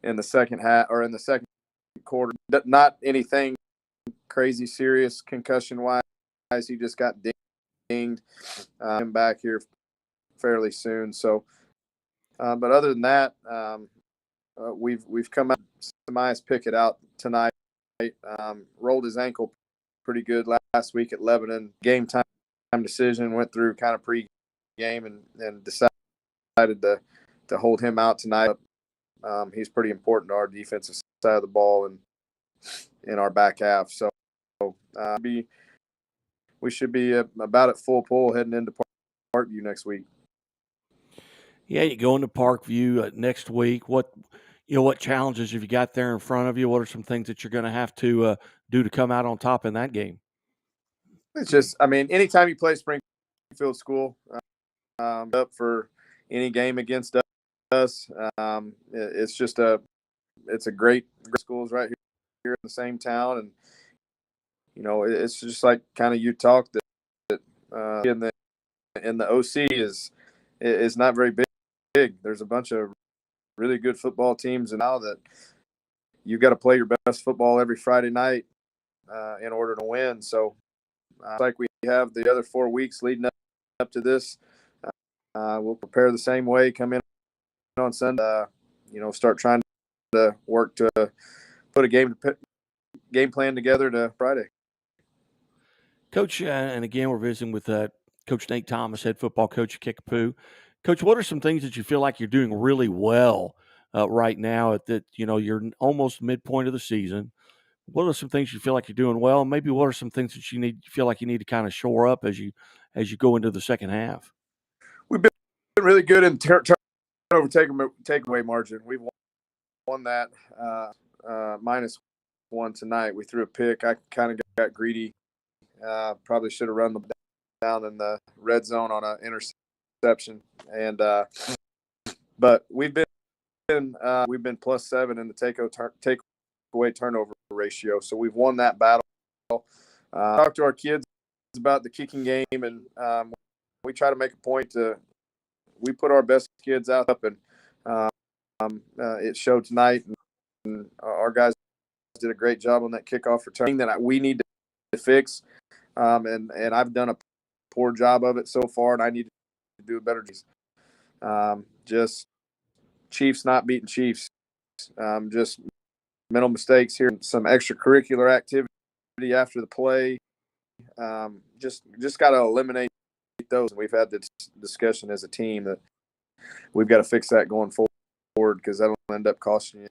in the second half or in the second quarter. Not anything crazy serious concussion wise. He just got dinged. Him back here fairly soon. So, but other than that, we've come out. Samias Pickett out tonight. Rolled his ankle pretty good last week at Lebanon. Game time decision went through kind of pre-game and decided to hold him out tonight. He's pretty important to our defensive side of the ball and in our back half. So we should be about at full pull heading into Parkview next week. Yeah, you go into Parkview next week. What challenges have you got there in front of you? What are some things that you're going to have to do to come out on top in that game? It's just, anytime you play Springfield School, up for any game against us, it's just it's a great schools right here in the same town, and it's just like kind of you talked that in the OC is not very big. There's a bunch of really good football teams, and now that you've got to play your best football every Friday night in order to win. So like we have the other 4 weeks leading up to this, we'll prepare the same way, come in on Sunday, start trying to work to put a game plan together to Friday. Coach, and again, we're visiting with Coach Nate Thomas, head football coach at Kickapoo. Coach, what are some things that you feel like you're doing really well right now at that, you're almost midpoint of the season? What are some things you feel like you're doing well? And maybe what are some things that you feel like you need to kind of shore up as you go into the second half? We've been really good in turnover takeaway margin. We've won that -1 tonight. We threw a pick. I kind of got greedy. Probably should have run them down in the red zone on an interception. And but we've been +7 in the takeaway turnover ratio. So we've won that battle. Talk to our kids about the kicking game, and we try to make a point we put our best kids out up, and it showed tonight. And our guys did a great job on that kickoff return that we need to fix. And I've done a poor job of it so far, and I need to do a better job. Just Chiefs not beating Chiefs. Just mental mistakes here, some extracurricular activity after the play. Just got to eliminate those. We've had this discussion as a team that we've got to fix that going forward, because that'll end up costing you.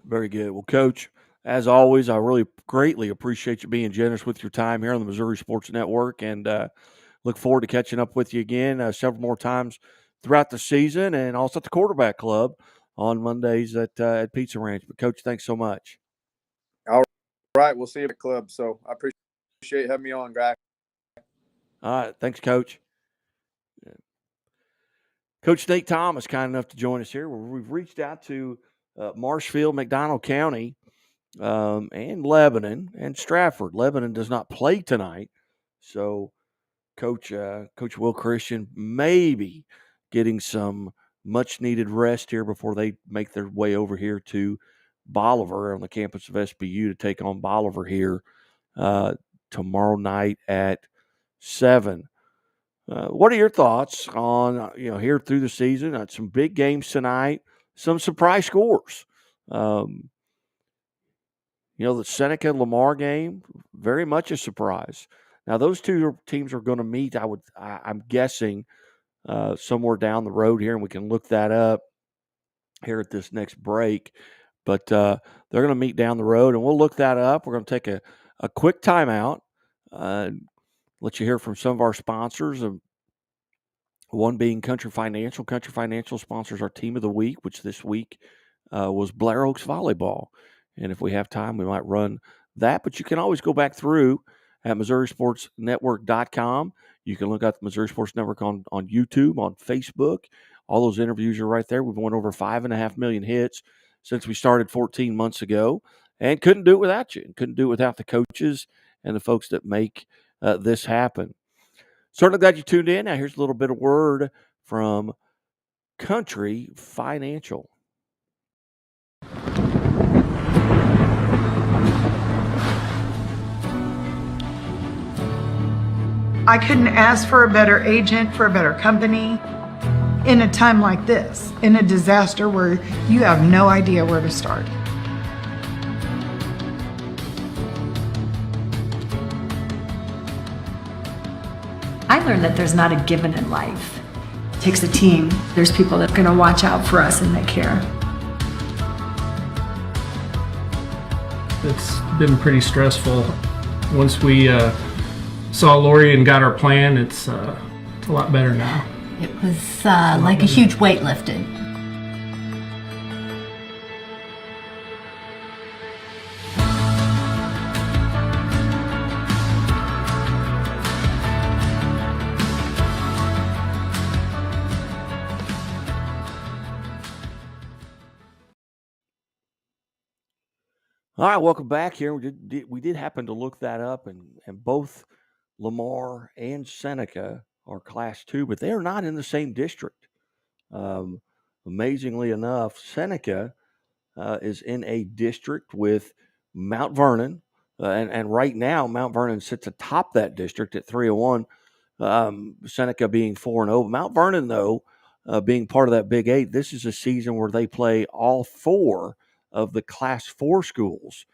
Very good. Well, Coach, As always, I really greatly appreciate you being generous with your time here on the Missouri Sports Network, and look forward to catching up with you again several more times throughout the season, and also at the Quarterback Club on Mondays at Pizza Ranch. But, Coach, thanks so much. All right. We'll see you at the club. So I appreciate having me on, Greg. All right. Thanks, Coach. Coach Nate Thomas, kind enough to join us here. We've reached out to Marshfield, McDonald County, and Lebanon and Stratford. Lebanon does not play tonight, so Coach Will Christian maybe getting some much needed rest here before they make their way over here to Bolivar on the campus of SBU to take on Bolivar here tomorrow night at 7. What are your thoughts on here through the season? Some big games tonight, some surprise scores. The Seneca Lamar game, very much a surprise. Now those two teams are going to meet. I'm guessing somewhere down the road here, and we can look that up here at this next break. But they're going to meet down the road, and we'll look that up. We're going to take a quick timeout. Let you hear from some of our sponsors. One being Country Financial. Country Financial sponsors our Team of the Week, which this week was Blair Oaks Volleyball. And if we have time, we might run that. But you can always go back through at MissouriSportsNetwork.com. You can look at the Missouri Sports Network on YouTube, on Facebook. All those interviews are right there. We've won over 5.5 million hits since we started 14 months ago. And couldn't do it without you. Couldn't do it without the coaches and the folks that make this happen. Certainly glad you tuned in. Now here's a little bit of word from Country Financial. I couldn't ask for a better agent, for a better company in a time like this, in a disaster where you have no idea where to start. I learned that there's not a given in life. It takes a team. There's people that are going to watch out for us and that care. It's been pretty stressful. Once we saw Lori and got our plan, it's a lot better now. It was like a huge weight lifted. All right, welcome back here. We did happen to look that up, and both Lamar and Seneca are Class 2, but they are not in the same district. Amazingly enough, Seneca is in a district with Mount Vernon, and right now Mount Vernon sits atop that district at 301. Seneca being 4-0. Mount Vernon, though, being part of that Big 8, this is a season where they play all 4 of the Class 4 schools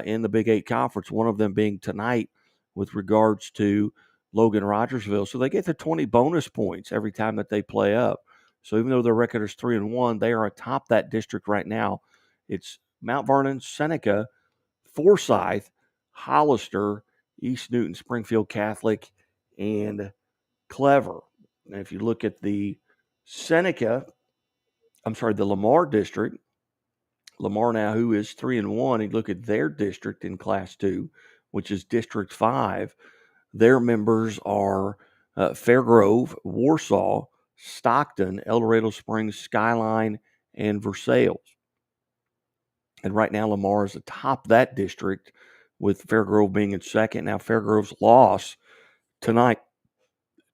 in the Big 8 Conference, one of them being tonight with regards to Logan Rogersville. So they get the 20 bonus points every time that they play up. So even though their record is 3-1, they are atop that district right now. It's Mount Vernon, Seneca, Forsyth, Hollister, East Newton, Springfield Catholic, and Clever. And if you look at the Lamar district, Lamar now, who is 3-1, and look at their district in Class 2, which is District 5. Their members are Fairgrove, Warsaw, Stockton, El Dorado Springs, Skyline, and Versailles. And right now, Lamar is atop that district, with Fairgrove being in second. Now, Fairgrove's loss tonight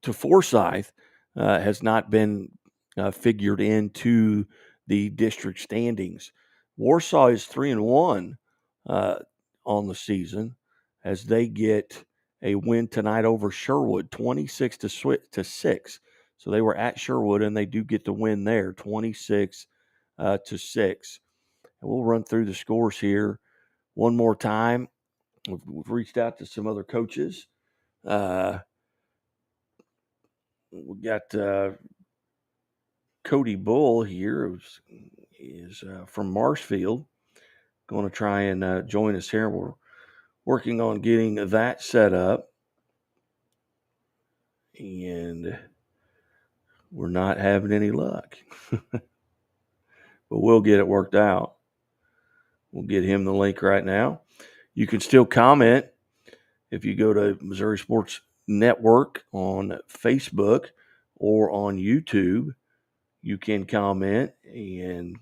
to Forsyth has not been figured into the district standings. Warsaw is 3-1 on the season as they get a win tonight over Sherwood, 26-6. So they were at Sherwood, and they do get the win there, 26-6. And we'll run through the scores here one more time. We've reached out to some other coaches. We got Cody Bull here, who is from Marshfield. going to try and join us here. We're working on getting that set up, and we're not having any luck. But we'll get it worked out. We'll get him the link right now. You can still comment if you go to Missouri Sports Network on Facebook or on YouTube. You can comment and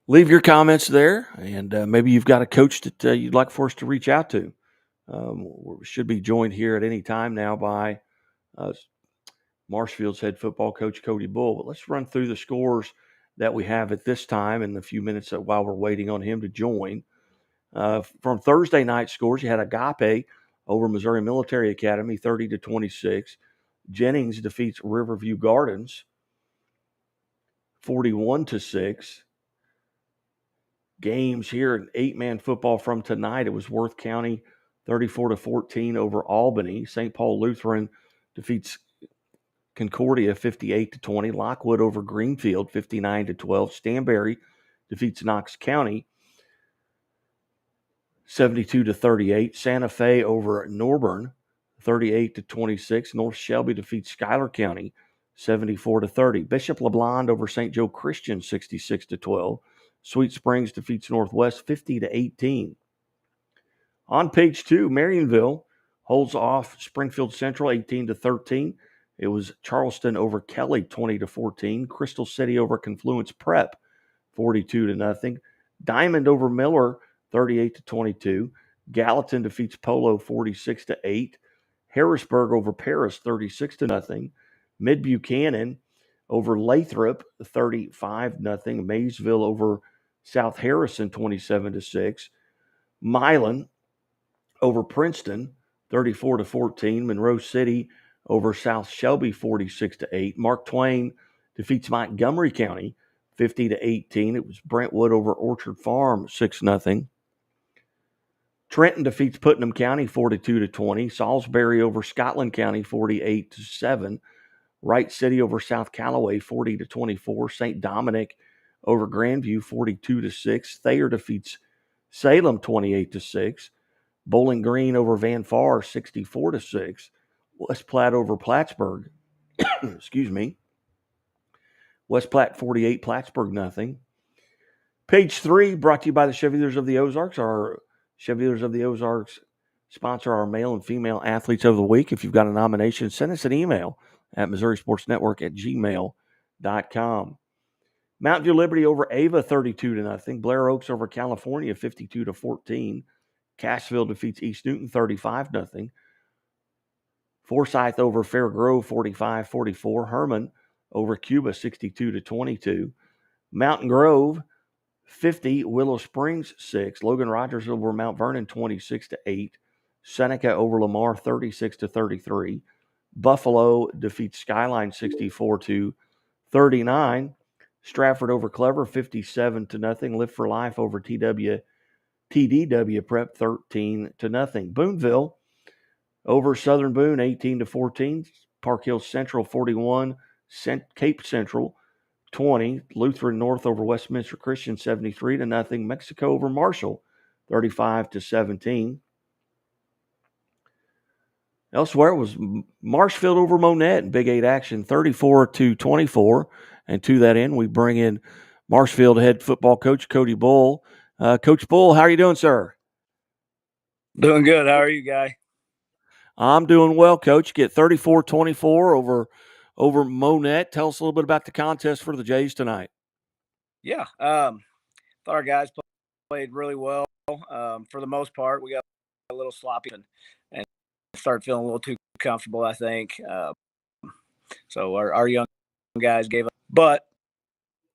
leave your comments there. And maybe you've got a coach that you'd like for us to reach out to. We should be joined here at any time now by Marshfield's head football coach, Cody Bull. But let's run through the scores that we have at this time in the few minutes while we're waiting on him to join. From Thursday night scores, you had Agape over Missouri Military Academy, 30-26. Jennings defeats Riverview Gardens, 41-6. Games here in 8-man football from tonight. It was Worth County 34-14 over Albany. St. Paul Lutheran defeats Concordia 58-20. Lockwood over Greenfield 59-12. Stanberry defeats Knox County 72-38. Santa Fe over Norburn 38-26. North Shelby defeats Schuyler County 74-30. Bishop LeBlond over St. Joe Christian 66-12. Sweet Springs defeats Northwest 50-18. On page 2, Marionville holds off Springfield Central 18-13. It was Charleston over Kelly 20-14. Crystal City over Confluence Prep 42-0. Diamond over Miller 38-22. Gallatin defeats Polo 46-8. Harrisburg over Paris 36-0. Mid Buchanan over Lathrop 35-0. Maysville over South Harrison 27-6. Milan over Princeton 34-14. Monroe City over South Shelby 46-8. Mark Twain defeats Montgomery County 50-18. It was Brentwood over Orchard Farm 6-0. Trenton defeats Putnam County 42-20. Salisbury over Scotland County 48-7. Wright City over South Callaway 40-24. St. Dominic over Grandview 42-6. Thayer defeats Salem 28-6. Bowling Green over Van Far 64-6. West Platte over Plattsburgh. Excuse me. West Platte 48, Plattsburgh nothing. Page 3 brought to you by the Chevy Dealers of the Ozarks. Our Chevy Dealers of the Ozarks sponsor our male and female athletes of the week. If you've got a nomination, send us an email at MissouriSportsNetwork@gmail.com. Mountain View Liberty over Ava 32-0. Blair Oaks over California 52-14. Cashville defeats East Newton 35-0. Forsyth over Fair Grove 45-44. Herman over Cuba 62-22. Mountain Grove 50. Willow Springs 6. Logan Rogers over Mount Vernon 26-8. Seneca over Lamar 36-33. Buffalo defeats Skyline 64-39. Stratford over Clever 57-0. Live for Life over TDW Prep 13-0. Boonville over Southern Boone 18-14. Park Hill Central 41. Cape Central 20. Lutheran North over Westminster Christian 73-0. Mexico over Marshall 35-17. Elsewhere, it was Marshfield over Monette in Big 8 action 34-24. And to that end, we bring in Marshfield head football coach Cody Bull. Coach Bull, how are you doing, sir? Doing good. How are you, Guy? I'm doing well, Coach. Get 34-24 over Monette. Tell us a little bit about the contest for the Jays tonight. Yeah, thought our guys played really well. For the most part, we got a little sloppy and started feeling a little too comfortable, I think. So our young guys gave up. But,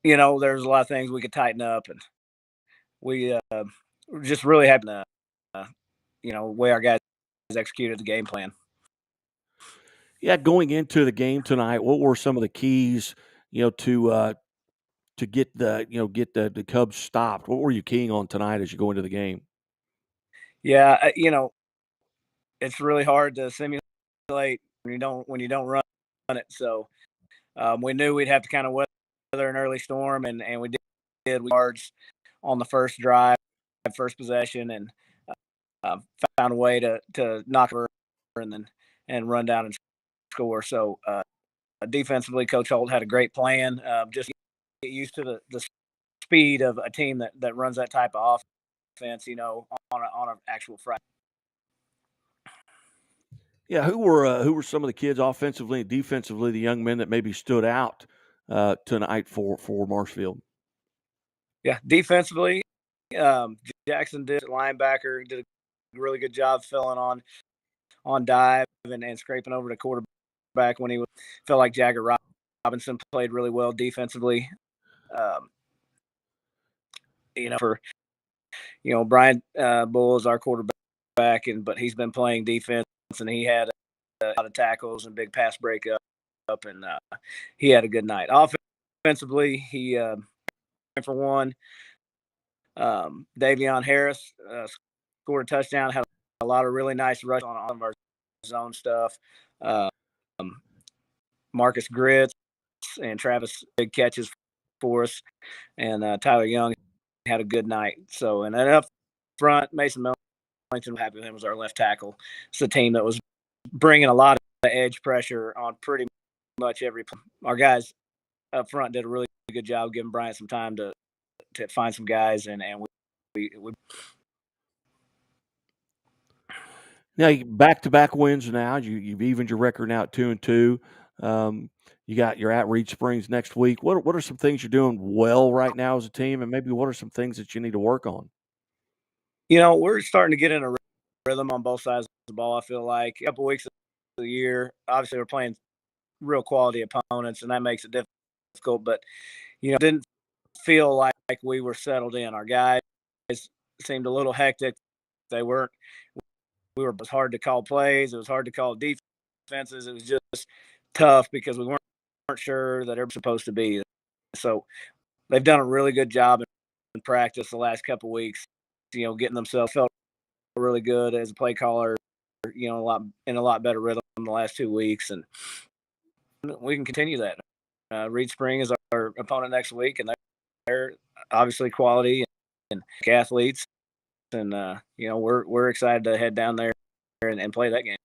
there's a lot of things we could tighten up. And we were just really happy to, the way our guys executed the game plan. Yeah, going into the game tonight, what were some of the keys, to get the Cubs stopped? What were you keying on tonight as you go into the game? Yeah, it's really hard to simulate when you don't run it. So we knew we'd have to kind of weather an early storm, and we did yards on the first drive, first possession, and found a way to knock her and run down and score. So defensively, Coach Holt had a great plan. Just get used to the speed of a team that runs that type of offense, on an actual Friday. Yeah, who were some of the kids offensively and defensively, the young men that maybe stood out tonight for Marshfield? Yeah, defensively, Jackson did linebacker, did a really good job filling on dive and scraping over the quarterback when he felt like Jagger Robinson played really well defensively. Brian Bull is our quarterback, but he's been playing defense, and he had a lot of tackles and big pass breakup, and he had a good night. Offensively, he for one. Davion Harris scored a touchdown, had a lot of really nice rush on all of our zone stuff. Marcus Gritz and Travis big catches for us, and Tyler Young had a good night. So, and then up front, Mason Millington, happy with him, was our left tackle. It's a team that was bringing a lot of edge pressure on pretty much every. Our guys up front did a really good job giving Bryant some time to find some guys, and we Now, back-to-back wins now. You've evened your record now at 2-2. You're at Reed Springs next week. What are some things you're doing well right now as a team, and maybe what are some things that you need to work on? We're starting to get in a rhythm on both sides of the ball. I feel like a couple weeks of the year, obviously we're playing real quality opponents, and that makes it difficult. But didn't feel like we were settled in. Our guys seemed a little hectic. They weren't. It was hard to call plays. It was hard to call defenses. It was just tough because we weren't sure that everybody's supposed to be. So they've done a really good job in practice the last couple of weeks. Getting themselves felt really good as a play caller. A lot better rhythm in the last 2 weeks, and we can continue that. Reed Spring is our opponent next week, and they're obviously quality and athletes. And we're excited to head down there and play that game.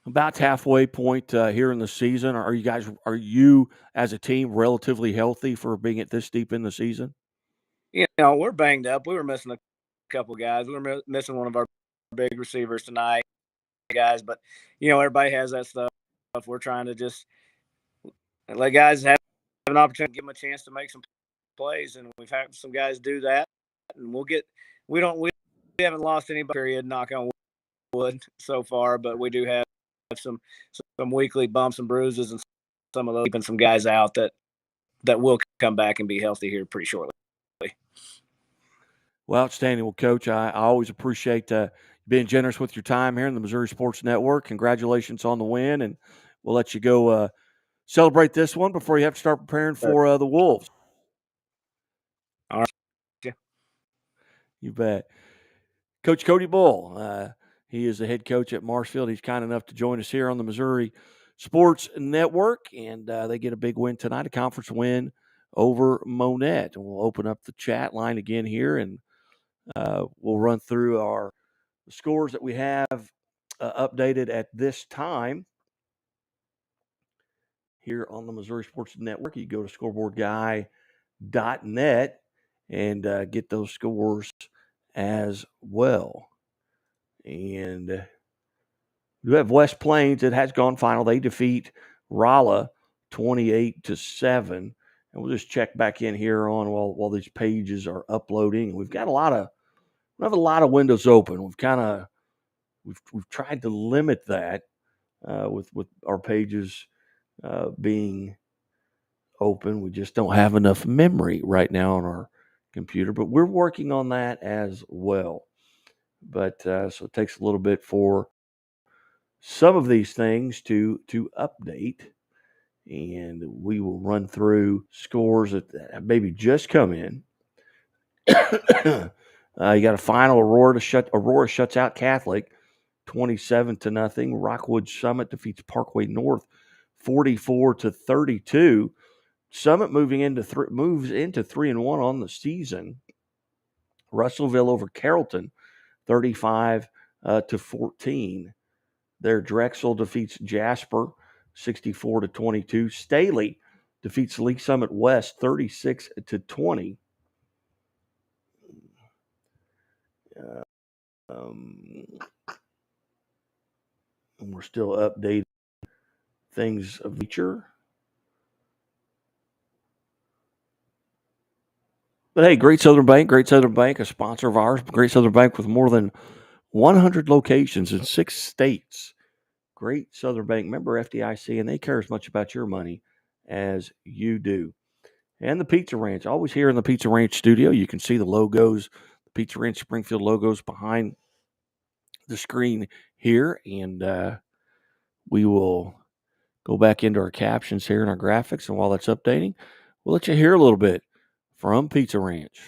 About halfway point here in the season. Are you as a team relatively healthy for being at this deep in the season? We're banged up. We were missing a couple guys. We were missing one of our big receivers tonight, guys. But everybody has that stuff. We're trying to just let guys have an opportunity, give them a chance to make some plays, and we've had some guys do that, and we haven't lost any period, knock on wood, so far, but we do have some weekly bumps and bruises, and some of those keeping some guys out that will come back and be healthy here pretty shortly. Well, outstanding. Well, Coach, I always appreciate being generous with your time here in the Missouri Sports Network. Congratulations on the win, and we'll let you go celebrate this one before you have to start preparing for the Wolves. All right. Yeah. You bet. Coach Cody Bull, he is the head coach at Marshfield. He's kind enough to join us here on the Missouri Sports Network, and they get a big win tonight, a conference win over Monette. And we'll open up the chat line again here, and we'll run through our scores that we have updated at this time here on the Missouri Sports Network. You go to scoreboardguy.net and get those scores as well. And you have West Plains. It has gone final. They defeat Rolla 28-7. And we'll just check back in here on while these pages are uploading. We have a lot of windows open. We've tried to limit that with our pages being open. We just don't have enough memory right now on our computer, but we're working on that as well. But so it takes a little bit for some of these things to update, and we will run through scores that maybe just come in. You got a final. Aurora shuts out Catholic 27-0. Rockwood Summit defeats Parkway North 44-32. Summit moves into 3-1 on the season. Russellville over Carrollton, 35-14. There, Drexel defeats Jasper, 64-22. Staley defeats Lee Summit West, 36-20. And we're still updating things of nature. But hey, Great Southern Bank, a sponsor of ours. Great Southern Bank with more than 100 locations in 6 states. Great Southern Bank, member FDIC, and they care as much about your money as you do. And the Pizza Ranch, always here in the Pizza Ranch studio. You can see the logos, the Pizza Ranch Springfield logos behind the screen here. And we will go back into our captions here and our graphics. And while that's updating, we'll let you hear a little bit from Pizza Ranch.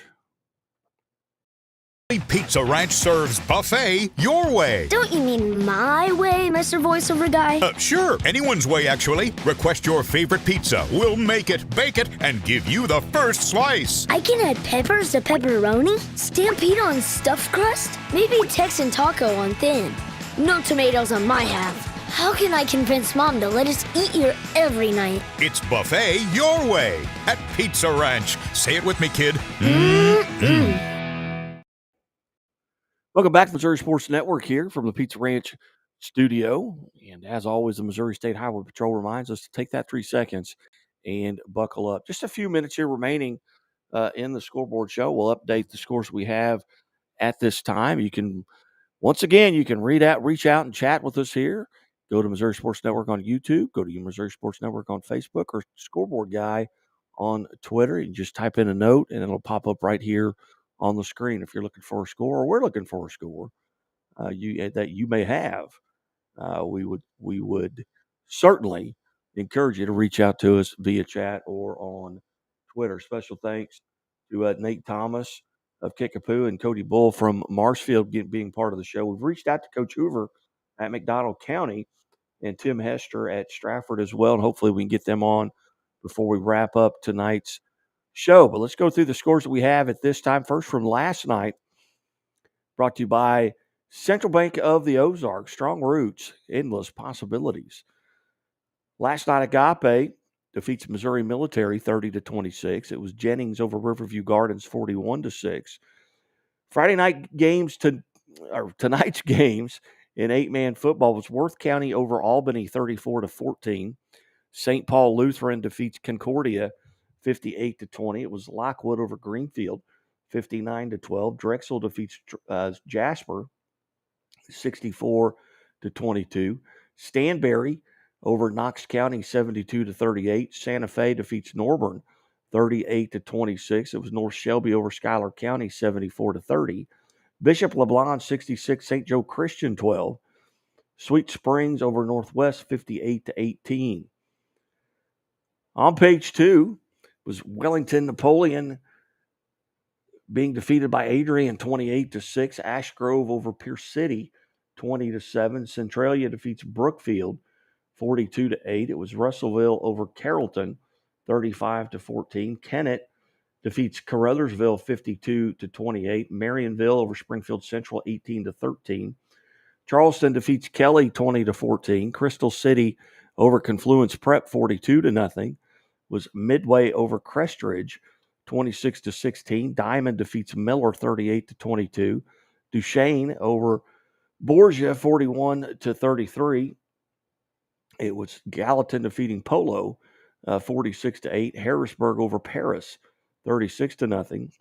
Pizza Ranch serves buffet your way. Don't you mean my way, Mr. Voiceover Guy? Sure, anyone's way, actually. Request your favorite pizza. We'll make it, bake it, and give you the first slice. I can add peppers to pepperoni, Stampede on stuffed crust, maybe Texan taco on thin. No tomatoes on my half. How can I convince Mom to let us eat here every night? It's buffet your way at Pizza Ranch. Say it with me, kid. Welcome back to the Missouri Sports Network here from the Pizza Ranch studio. And as always, the Missouri State Highway Patrol reminds us to take that 3 seconds and buckle up. Just a few minutes here remaining in the scoreboard show. We'll update the scores we have at this time. You can, once again, reach out and chat with us here. Go to Missouri Sports Network on YouTube. Go to Missouri Sports Network on Facebook or Scoreboard Guy on Twitter. You just type in a note and it'll pop up right here on the screen if you're looking for a score or we're looking for a score that you may have. We would certainly encourage you to reach out to us via chat or on Twitter. Special thanks to Nate Thomas of Kickapoo and Cody Bull from Marshfield being part of the show. We've reached out to Coach Hoover at McDonald County and Tim Hester at Stratford as well, and hopefully we can get them on before we wrap up tonight's show. But let's go through the scores that we have at this time. First from last night, brought to you by Central Bank of the Ozarks. Strong roots, endless possibilities. Last night, Agape defeats Missouri Military 30-26. It was Jennings over Riverview Gardens 41-6. Friday night games tonight's games in 8-man football was Worth County over Albany 34-14. St. Paul Lutheran defeats Concordia 58-20. It was Lockwood over Greenfield 59-12. Drexel defeats Jasper 64-22. Stanberry over Knox County 72-38. Santa Fe defeats Norburn 38-26. It was North Shelby over Schuyler County 74-30. Bishop LeBlanc 66, St. Joe Christian 12. Sweet Springs over Northwest 58-18. On page 2 was Wellington Napoleon being defeated by Adrian 28-6. Ash Grove over Pierce City 20-7. Centralia defeats Brookfield 42-8. It was Russellville over Carrollton 35-14. Kennett defeats Caruthersville 52-28. Marionville over Springfield Central 18-13. Charleston defeats Kelly 20-14. Crystal City over Confluence Prep 42-0. Was Midway over Crestridge 26-16. Diamond defeats Miller 38-22. Duchesne over Borgia 41-33. It was Gallatin defeating Polo 46-8. Harrisburg over Paris 36-0.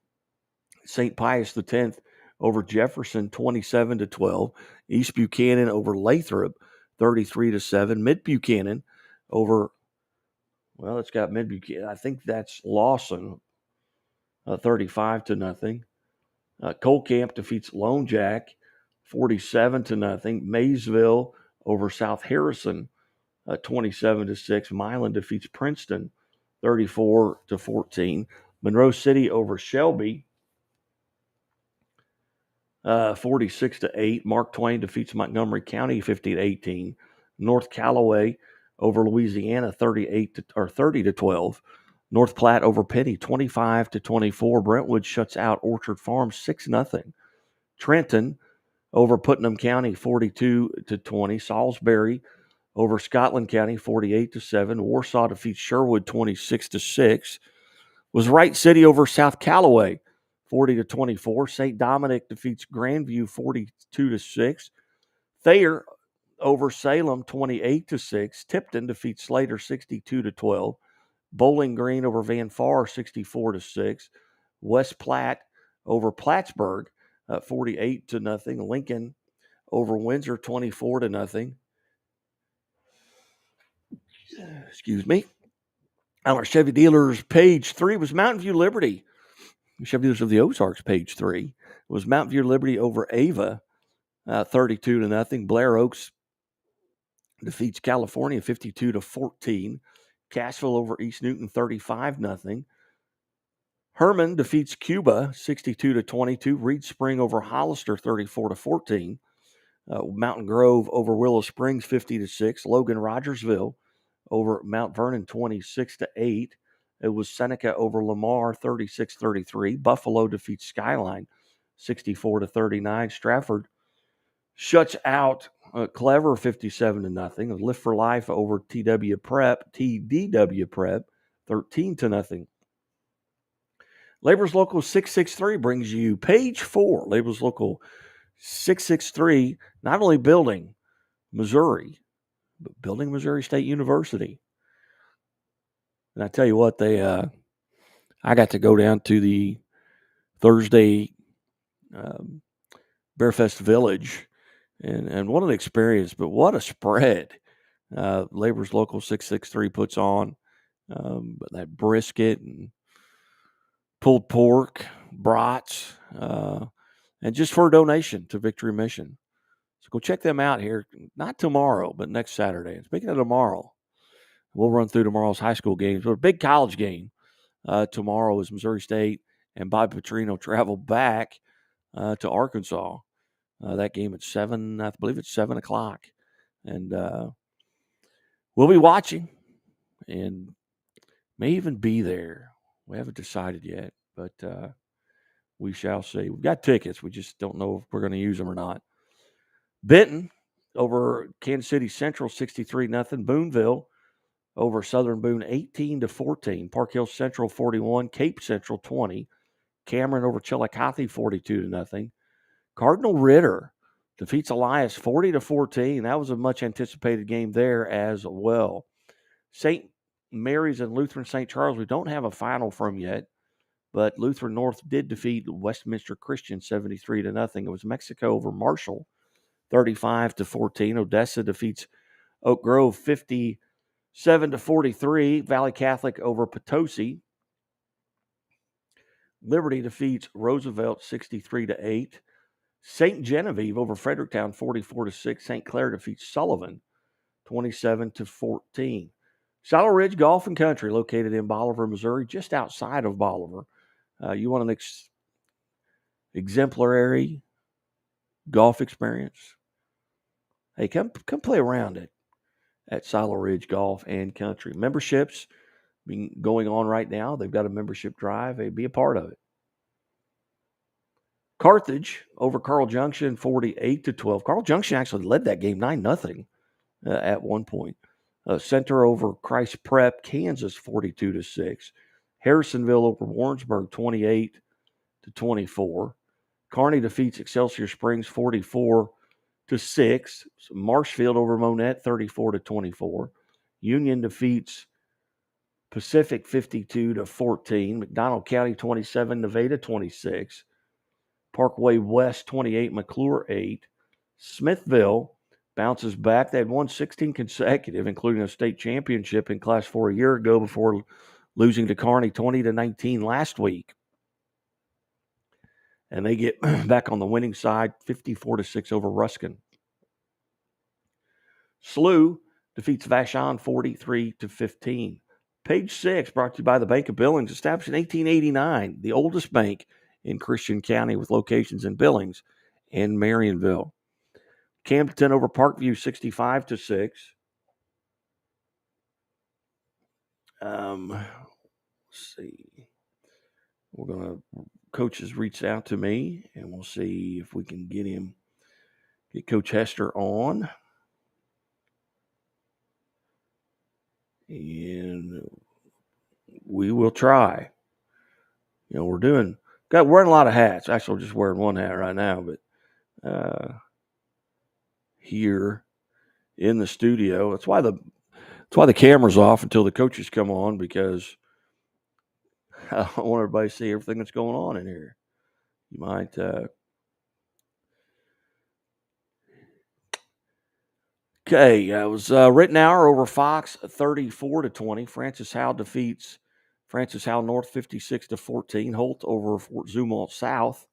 St. Pius X over Jefferson 27-12. East Buchanan over Lathrop 33-7. Mid Buchanan over, well, it's got Mid Buchanan. I think that's Lawson 35-0. Cole Camp defeats Lone Jack 47-0. Maysville over South Harrison 27-6. Milan defeats Princeton 34-14. Monroe City over Shelby 46-8. Mark Twain defeats Montgomery County 50-18. North Callaway over Louisiana 30-12. North Platte over Penny, 25-24. Brentwood shuts out Orchard Farm, 6-0. Trenton over Putnam County, 42-20. Salisbury over Scotland County, 48-7. Warsaw defeats Sherwood, 26-6. Was Wright City over South Callaway, 40-24. St. Dominic defeats Grandview, 42-6. Thayer over Salem, 28-6. Tipton defeats Slater, 62-12. Bowling Green over Van Far, 64-6. West Platte over Plattsburgh, 48-0. Lincoln over Windsor, 24-0. Excuse me. On our Chevy Dealers, page 3 was Mountain View Liberty. Chevy Dealers of the Ozarks, page 3 was Mountain View Liberty over Ava, 32-0. Blair Oaks defeats California, 52-14. Cashville over East Newton, 35-0. Herman defeats Cuba, 62-22. Reed Spring over Hollister, 34-14. Mountain Grove over Willow Springs, 50-6. Logan Rogersville over Mount Vernon, 26-8. It was Seneca over Lamar, 36-33. Buffalo defeats Skyline, 64-39. Stratford shuts out Clever, 57-0. Lift for Life over TDW Prep, 13-0. Labor's Local 663 brings you page 4. Labor's Local 663, not only building Missouri, but building Missouri State University. And I tell you what, I got to go down to the Thursday Bearfest Village, and what an experience, but what a spread Labor's Local 663 puts on. That brisket and pulled pork, brats, and just for a donation to Victory Mission. So go check them out here, not tomorrow, but next Saturday. And speaking of tomorrow, we'll run through tomorrow's high school games, but a big college game tomorrow is Missouri State and Bobby Petrino travel back to Arkansas. That game at 7, I believe it's 7 o'clock. And we'll be watching and may even be there. We haven't decided yet, but we shall see. We've got tickets. We just don't know if we're going to use them or not. Benton over Kansas City Central, 63-0. Booneville over Southern Boone, 18-14. Park Hill Central, 41. Cape Central, 20. Cameron over Chillicothe, 42-0. Cardinal Ritter defeats Elias, 40-14. That was a much anticipated game there as well. St. Mary's and Lutheran St. Charles, we don't have a final from yet, but Lutheran North did defeat Westminster Christian, 73-0. It was Mexico over Marshall, 35-14. Odessa defeats Oak Grove, 57-43. Valley Catholic over Potosi. Liberty defeats Roosevelt, 63-8. St. Genevieve over Fredericktown, 44-6. St. Clair defeats Sullivan, 27-14. Shallow Ridge Golf and Country, located in Bolivar, Missouri, just outside of Bolivar. You want an exemplary golf experience? Hey, come play around at Shallow Ridge Golf and Country. Memberships being going on right now. They've got a membership drive. Hey, be a part of it. Carthage over Carl Junction, 48-12. Carl Junction actually led that game 9-0 at one point. Center over Christ Prep, Kansas, 42-6. Harrisonville over Warrensburg, 28-24. Kearney defeats Excelsior Springs, 44-6. Marshfield over Monette, 34-24. Union defeats Pacific, 52-14. McDonald County, 27. Nevada, 26. Parkway West, 28. McClure, 8. Smithville bounces back. They had won 16 consecutive, including a state championship in Class 4 a year ago before losing to Kearney 20-19 last week. And they get back on the winning side, 54-6 over Ruskin. SLU defeats Vashon 43-15. Page 6 brought to you by the Bank of Billings, established in 1889, the oldest bank in Christian County with locations in Billings and Marionville. Campbellton over Parkview, 65-6. Let's see. Coach has reached out to me, and we'll see if we can get Coach Hester on. And we will try. We're wearing a lot of hats. Actually, we're just wearing one hat right now, but here in the studio, that's why the camera's off until the coaches come on, because I want everybody to see everything that's going on in here. You might okay. It was Rittenhour over Fox 34-20. Francis Howell defeats Francis Howell North 56-14. Holt over Fort Zumwalt South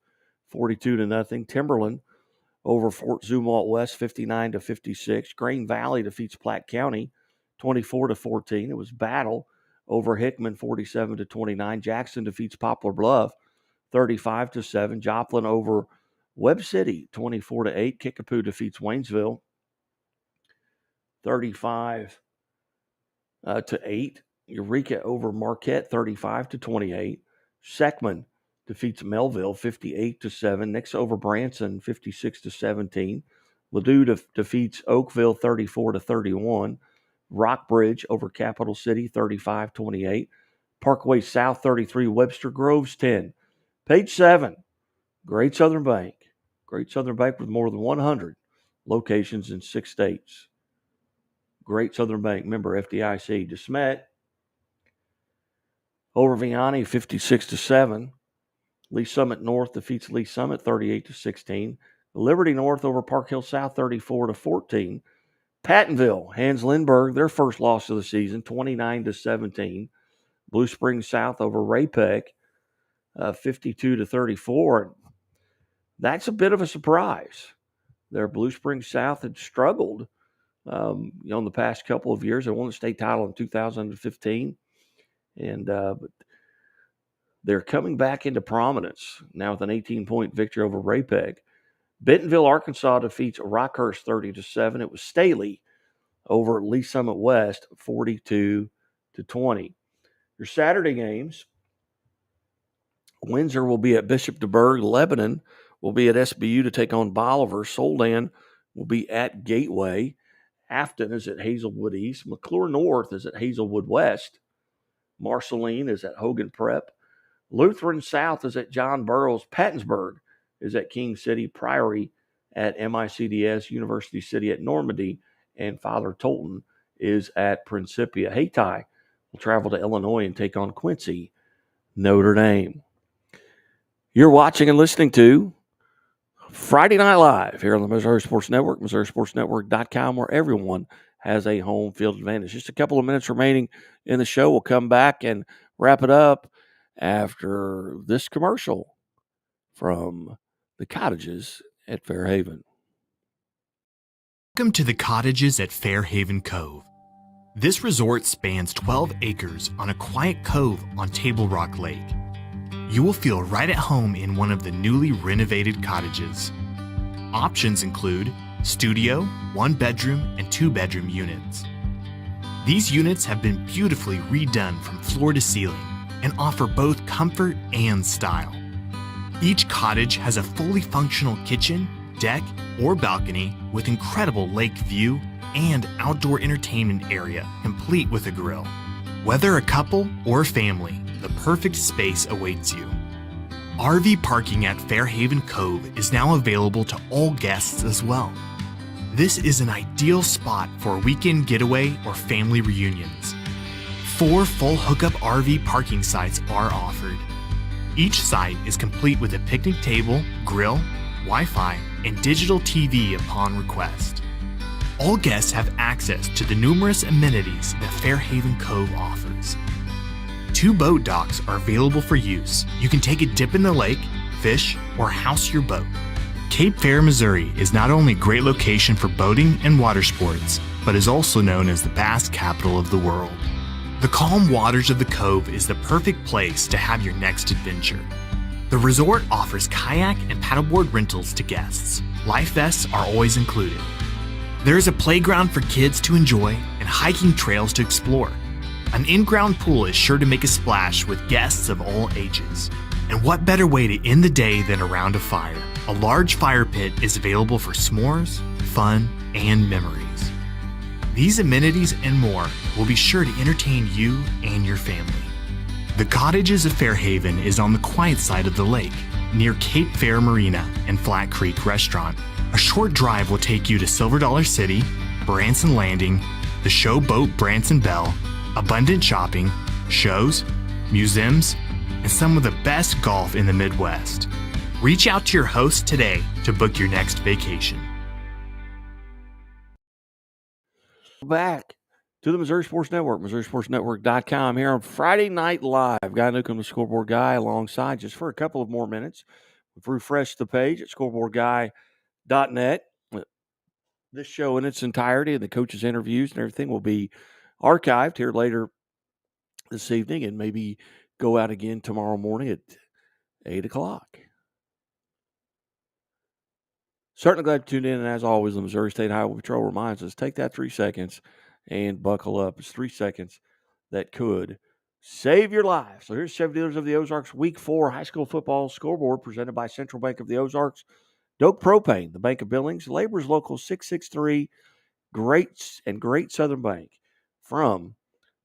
42-0. Timberland over Fort Zumwalt West 59-56. Green Valley defeats Platte County 24-14. It was Battle over Hickman 47-29. Jackson defeats Poplar Bluff 35-7. Joplin over Webb City 24-8. Kickapoo defeats Waynesville 35-8. Eureka over Marquette 35-28. Seckman defeats Melville 58-7. Nix over Branson 56-17. Ladue defeats Oakville 34-31. Rockbridge over Capital City 35-28. Parkway South 33. Webster Groves 10. Page 7. Great Southern Bank. Great Southern Bank with more than 100 locations in 6 states. Great Southern Bank, member FDIC. DeSmet over Vianney 56-7. Lee Summit North defeats Lee Summit 38-16. Liberty North over Park Hill South 34-14. Pattonville hands Lindbergh their first loss of the season 29-17. Blue Springs South over Ray-Pec 52-34. That's a bit of a surprise. Their Blue Springs South had struggled in the past couple of years. They won the state title in 2015. But they're coming back into prominence now with an 18-point victory over Ray-Pec. Bentonville, Arkansas defeats Rockhurst 30-7. It was Staley over Lee Summit West 42-20. Your Saturday games: Windsor will be at Bishop DeBerg. Lebanon will be at SBU to take on Bolivar. Soldan will be at Gateway. Afton is at Hazelwood East. McClure North is at Hazelwood West. Marceline is at Hogan Prep. Lutheran South is at John Burroughs. Pattonsburg is at King City. Priory at MICDS. University City at Normandy. And Father Tolton is at Principia. Hayti will travel to Illinois and take on Quincy, Notre Dame. You're watching and listening to Friday Night Live here on the Missouri Sports Network, MissouriSportsNetwork.com, where everyone has a home field advantage. Just a couple of minutes remaining in the show. We'll come back and wrap it up after this commercial from the Cottages at Fairhaven. Welcome to the Cottages at Fairhaven Cove. This resort spans 12 acres on a quiet cove on Table Rock Lake. You will feel right at home in one of the newly renovated cottages. Options include studio, 1-bedroom, and 2-bedroom units. These units have been beautifully redone from floor to ceiling and offer both comfort and style. Each cottage has a fully functional kitchen, deck, or balcony with incredible lake view and outdoor entertainment area complete with a grill. Whether a couple or family, the perfect space awaits you. RV parking at Fairhaven Cove is now available to all guests as well. This is an ideal spot for a weekend getaway or family reunions. 4 full hookup RV parking sites are offered. Each site is complete with a picnic table, grill, Wi-Fi, and digital TV upon request. All guests have access to the numerous amenities that Fairhaven Cove offers. 2 boat docks are available for use. You can take a dip in the lake, fish, or house your boat. Cape Fear, Missouri is not only a great location for boating and water sports, but is also known as the bass capital of the world. The calm waters of the cove is the perfect place to have your next adventure. The resort offers kayak and paddleboard rentals to guests. Life vests are always included. There is a playground for kids to enjoy and hiking trails to explore. An in-ground pool is sure to make a splash with guests of all ages. And what better way to end the day than around a fire? A large fire pit is available for s'mores, fun, and memories. These amenities and more will be sure to entertain you and your family. The Cottages of Fairhaven is on the quiet side of the lake, near Cape Fair Marina and Flat Creek Restaurant. A short drive will take you to Silver Dollar City, Branson Landing, the Showboat Branson Bell, abundant shopping, shows, museums, and some of the best golf in the Midwest. Reach out to your host today to book your next vacation. Back to the Missouri Sports Network, MissouriSportsNetwork.com here on Friday Night Live. Guy Newcomb, the Scoreboard Guy, alongside just for a couple of more minutes. We've refreshed the page at scoreboardguy.net. This show in its entirety and the coaches' interviews and everything will be archived here later this evening and maybe go out again tomorrow morning at 8 o'clock. Certainly glad to tune in, and as always, the Missouri State Highway Patrol reminds us, take that 3 seconds and buckle up. It's 3 seconds that could save your life. So here's Chevy Dealers of the Ozarks Week 4 high school football scoreboard presented by Central Bank of the Ozarks, Doak Propane, the Bank of Billings, Labor's Local 663, Great Southern Bank from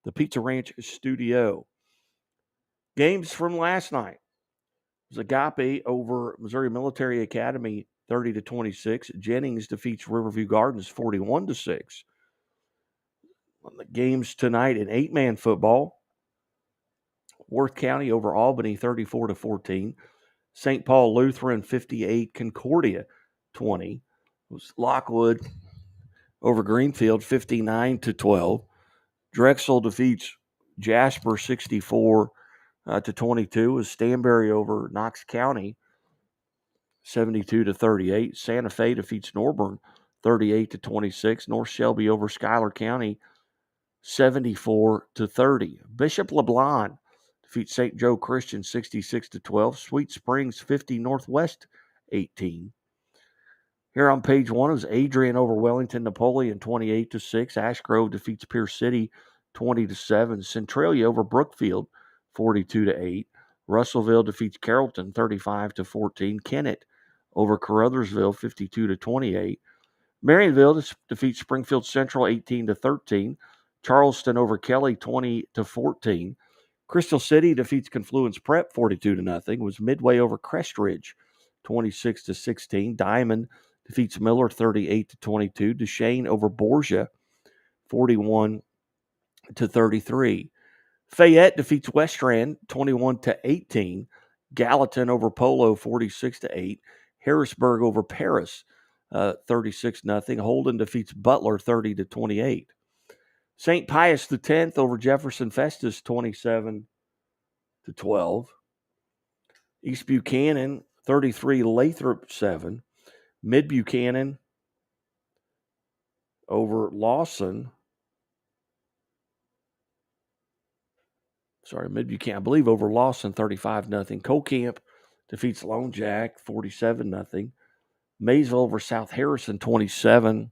the Pizza Ranch studio. Games from last night. It was Agape over Missouri Military Academy 30-26. Jennings defeats Riverview Gardens 41-6. On the games tonight in 8-man football, Worth County over Albany 34-14. St. Paul Lutheran 58, Concordia 20. It was Lockwood over Greenfield 59-12. Drexel defeats Jasper 64 to 22. Is Stanberry over Knox County 72-38. Santa Fe defeats Norburn 38-26. North Shelby over Schuyler County 74-30. Bishop LeBlond defeats St. Joe Christian 66-12. Sweet Springs 50, Northwest 18. Here on page 1 is Adrian over Wellington Napoleon 28-6. Ashgrove defeats Pierce City 20-7. Centralia over Brookfield 42-8. Russellville defeats Carrollton 35-14. Kennett over Caruthersville 52-28. Marionville defeats Springfield Central 18-13. Charleston over Kelly 20-14. Crystal City defeats Confluence Prep 42-0. It was Midway over Crest Ridge 26-16. Diamond defeats Miller 38-22. Duchesne over Borgia 41-33. Fayette defeats Westrand 21-18. Gallatin over Polo 46-8. Harrisburg over Paris 36-0. Holden defeats Butler 30-28. St. Pius X over Jefferson Festus 27-12. East Buchanan 33, Lathrop 7. Mid Buchanan over Lawson. Mid Buchanan, I believe, over Lawson 35-0. Colcamp defeats Lone Jack 47-0. Maysville over South Harrison 27-6.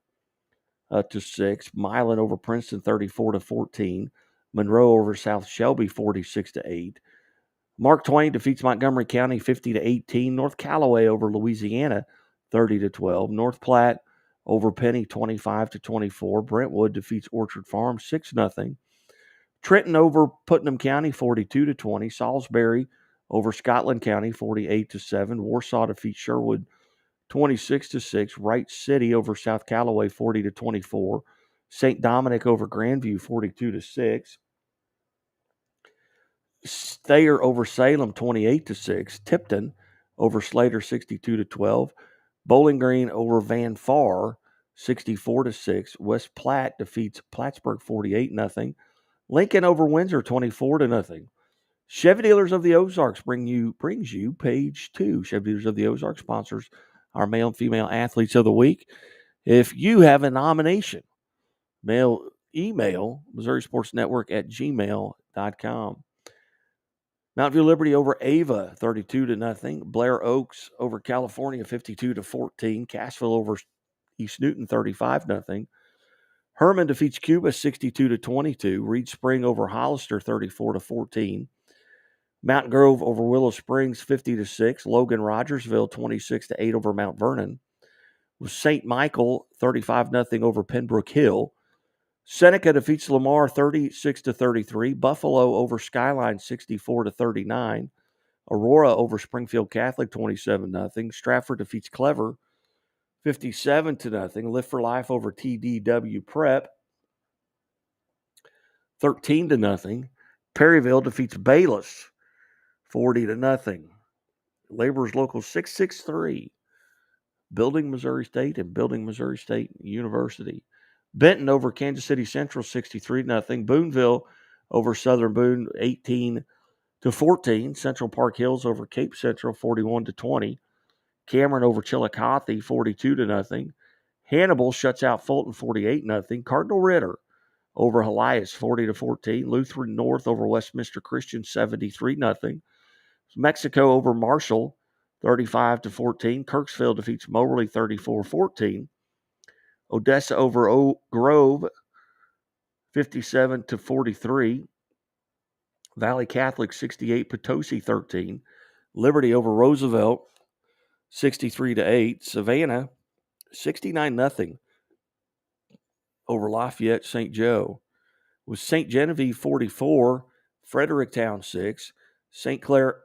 Milan over Princeton 34-14. Monroe over South Shelby 46-8. Mark Twain defeats Montgomery County 50-18. North Callaway over Louisiana 30-12. North Platte over Penny 25-24. Brentwood defeats Orchard Farm 6-0. Trenton over Putnam County 42-20. Salisbury over Scotland County 48-7. Warsaw defeats Sherwood 26-6. Wright City over South Callaway 40-24. St. Dominic over Grandview 42-6. Thayer over Salem 28-6. Tipton over Slater 62-12. Bowling Green over Van Far 64-6. West Platte defeats Plattsburgh 48-0. Lincoln over Windsor 24-0. Chevy Dealers of the Ozarks brings you page 2. Chevy Dealers of the Ozarks sponsors our male and female athletes of the week. If you have a nomination, email MissouriSportsNetwork@gmail.com. Mountview Liberty over Ava 32-0. Blair Oaks over California 52-14. Cassville over East Newton 35-0. Herman defeats Cuba 62-22. Reed Spring over Hollister 34-14. Mountain Grove over Willow Springs 50-6. Logan Rogersville 26-8 over Mount Vernon. St. Michael 35-0 over Pembroke Hill. Seneca defeats Lamar 36-33. Buffalo over Skyline 64-39. Aurora over Springfield Catholic 27-0. Stratford defeats Clever 57-0. Lift for Life over TDW Prep 13-0. Perryville defeats Bayless 40-0. Laborers Local 663. Building Missouri State and Building Missouri State University. Benton over Kansas City Central 63-0. Booneville over Southern Boone 18-14. Central Park Hills over Cape Central 41-20. Cameron over Chillicothe 42-0. Hannibal shuts out Fulton 48-0. Cardinal Ritter over Elias 40-14. Lutheran North over Westminster Christian 73-0. Mexico over Marshall 35-14. Kirksville defeats Moberly 34-14. Odessa over Oak Grove 57-43. Valley Catholic 68, Potosi 13. Liberty over Roosevelt 63-8. Savannah 69-0 over Lafayette St. Joe. With St. Genevieve 44, Fredericktown 6. St. Clair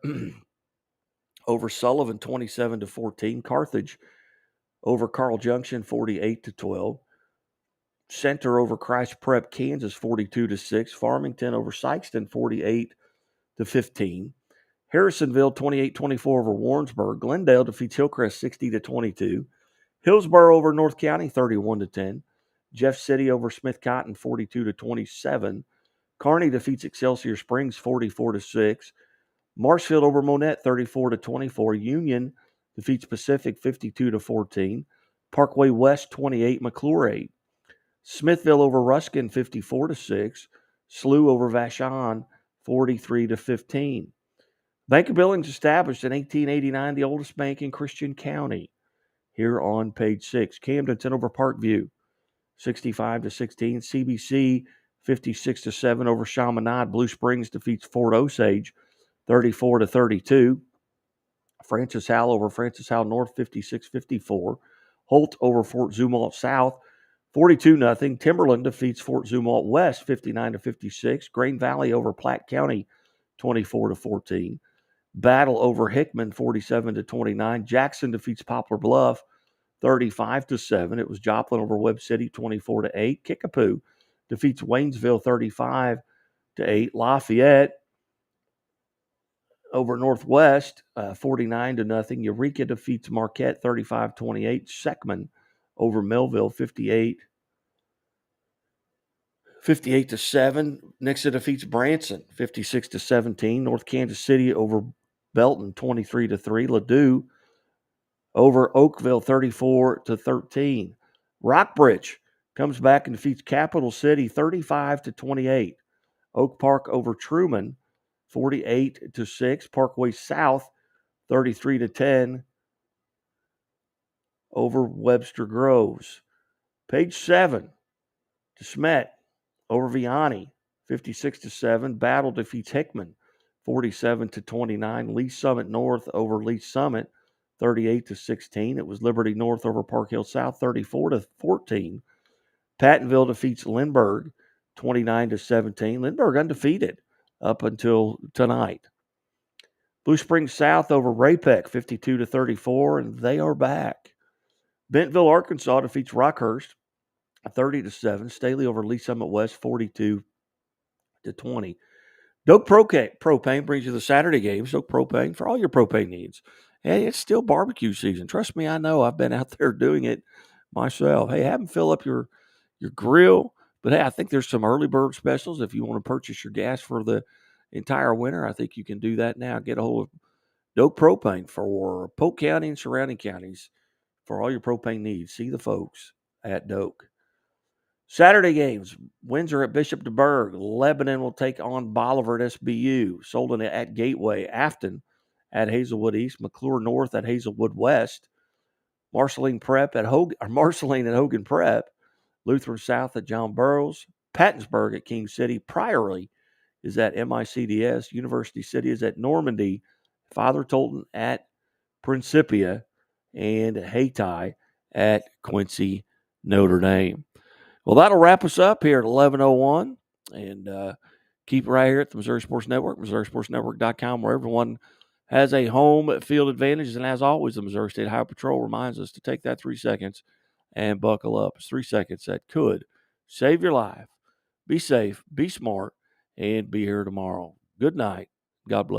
over Sullivan 27-14. Carthage over Carl Junction 48-12. Center over Christ Prep Kansas 42-6. Farmington over Sykeston 48-15. Harrisonville 28-24 over Warrensburg. Glendale defeats Hillcrest 60-22. Hillsborough over North County 31-10. Jeff City over Smith Cotton 42-27. Kearney defeats Excelsior Springs 44-6. Marshfield over Monette 34-24. Union defeats Pacific 52-14. Parkway West 28, McClure 8. Smithville over Ruskin 54-6. Slough over Vashon 43-15. Bank of Billings established in 1889, the oldest bank in Christian County. Here on page 6. Camden over Parkview 65-16. CBC 56-7 over Chaminade. Blue Springs defeats Fort Osage 34-32. Francis Howell over Francis Howell North 56-54. Holt over Fort Zumwalt South 42-0. Timberland defeats Fort Zumwalt West 59-56. Grain Valley over Platte County 24-14. Battle over Hickman 47-29. Jackson defeats Poplar Bluff 35-7. It was Joplin over Webb City 24-8. Kickapoo defeats Waynesville 35-8. Lafayette over Northwest 49-0. Eureka defeats Marquette 35-28. Seckman over Millville 58-7. Nixa defeats Branson 56-17. North Kansas City over Belton 23-3. Ladue over Oakville 34-13. Rockbridge comes back and defeats Capital City 35-28. Oak Park over Truman 48-6. Parkway South 33-10 over Webster Groves. Page 7. DeSmet over Vianney 56-7. Battle defeats Hickman 47-29. Lee Summit North over Lee Summit 38-16. It was Liberty North over Park Hill South 34-14. Pattonville defeats Lindbergh 29-17. Lindbergh undefeated up until tonight. Blue Springs South over Raypeck 52-34, and they are back. Bentonville, Arkansas defeats Rockhurst 30-7. Staley over Lee Summit West 42-20. Doak Propane brings you the Saturday games. Doak Propane for all your propane needs. Hey, it's still barbecue season. Trust me, I know. I've been out there doing it myself. Hey, have them fill up your grill. But, hey, I think there's some early bird specials if you want to purchase your gas for the entire winter. I think you can do that now. Get a hold of Doak Propane for Polk County and surrounding counties for all your propane needs. See the folks at Doak. Saturday games. Windsor at Bishop DeBerg. Lebanon will take on Bolivar at SBU. Solon at Gateway. Afton at Hazelwood East. McClure North at Hazelwood West. Marceline at Hogan Prep. Lutheran South at John Burroughs, Pattonsburg at King City, Priory is at MICDS, University City is at Normandy, Father Tolton at Principia, and Hayti at Quincy, Notre Dame. Well, that'll wrap us up here at 11:01, and keep it right here at the Missouri Sports Network, MissouriSportsNetwork.com, where everyone has a home field advantage. And as always, the Missouri State Highway Patrol reminds us to take that 3 seconds and buckle up. It's 3 seconds that could save your life. Be safe, be smart, and be here tomorrow. Good night. God bless.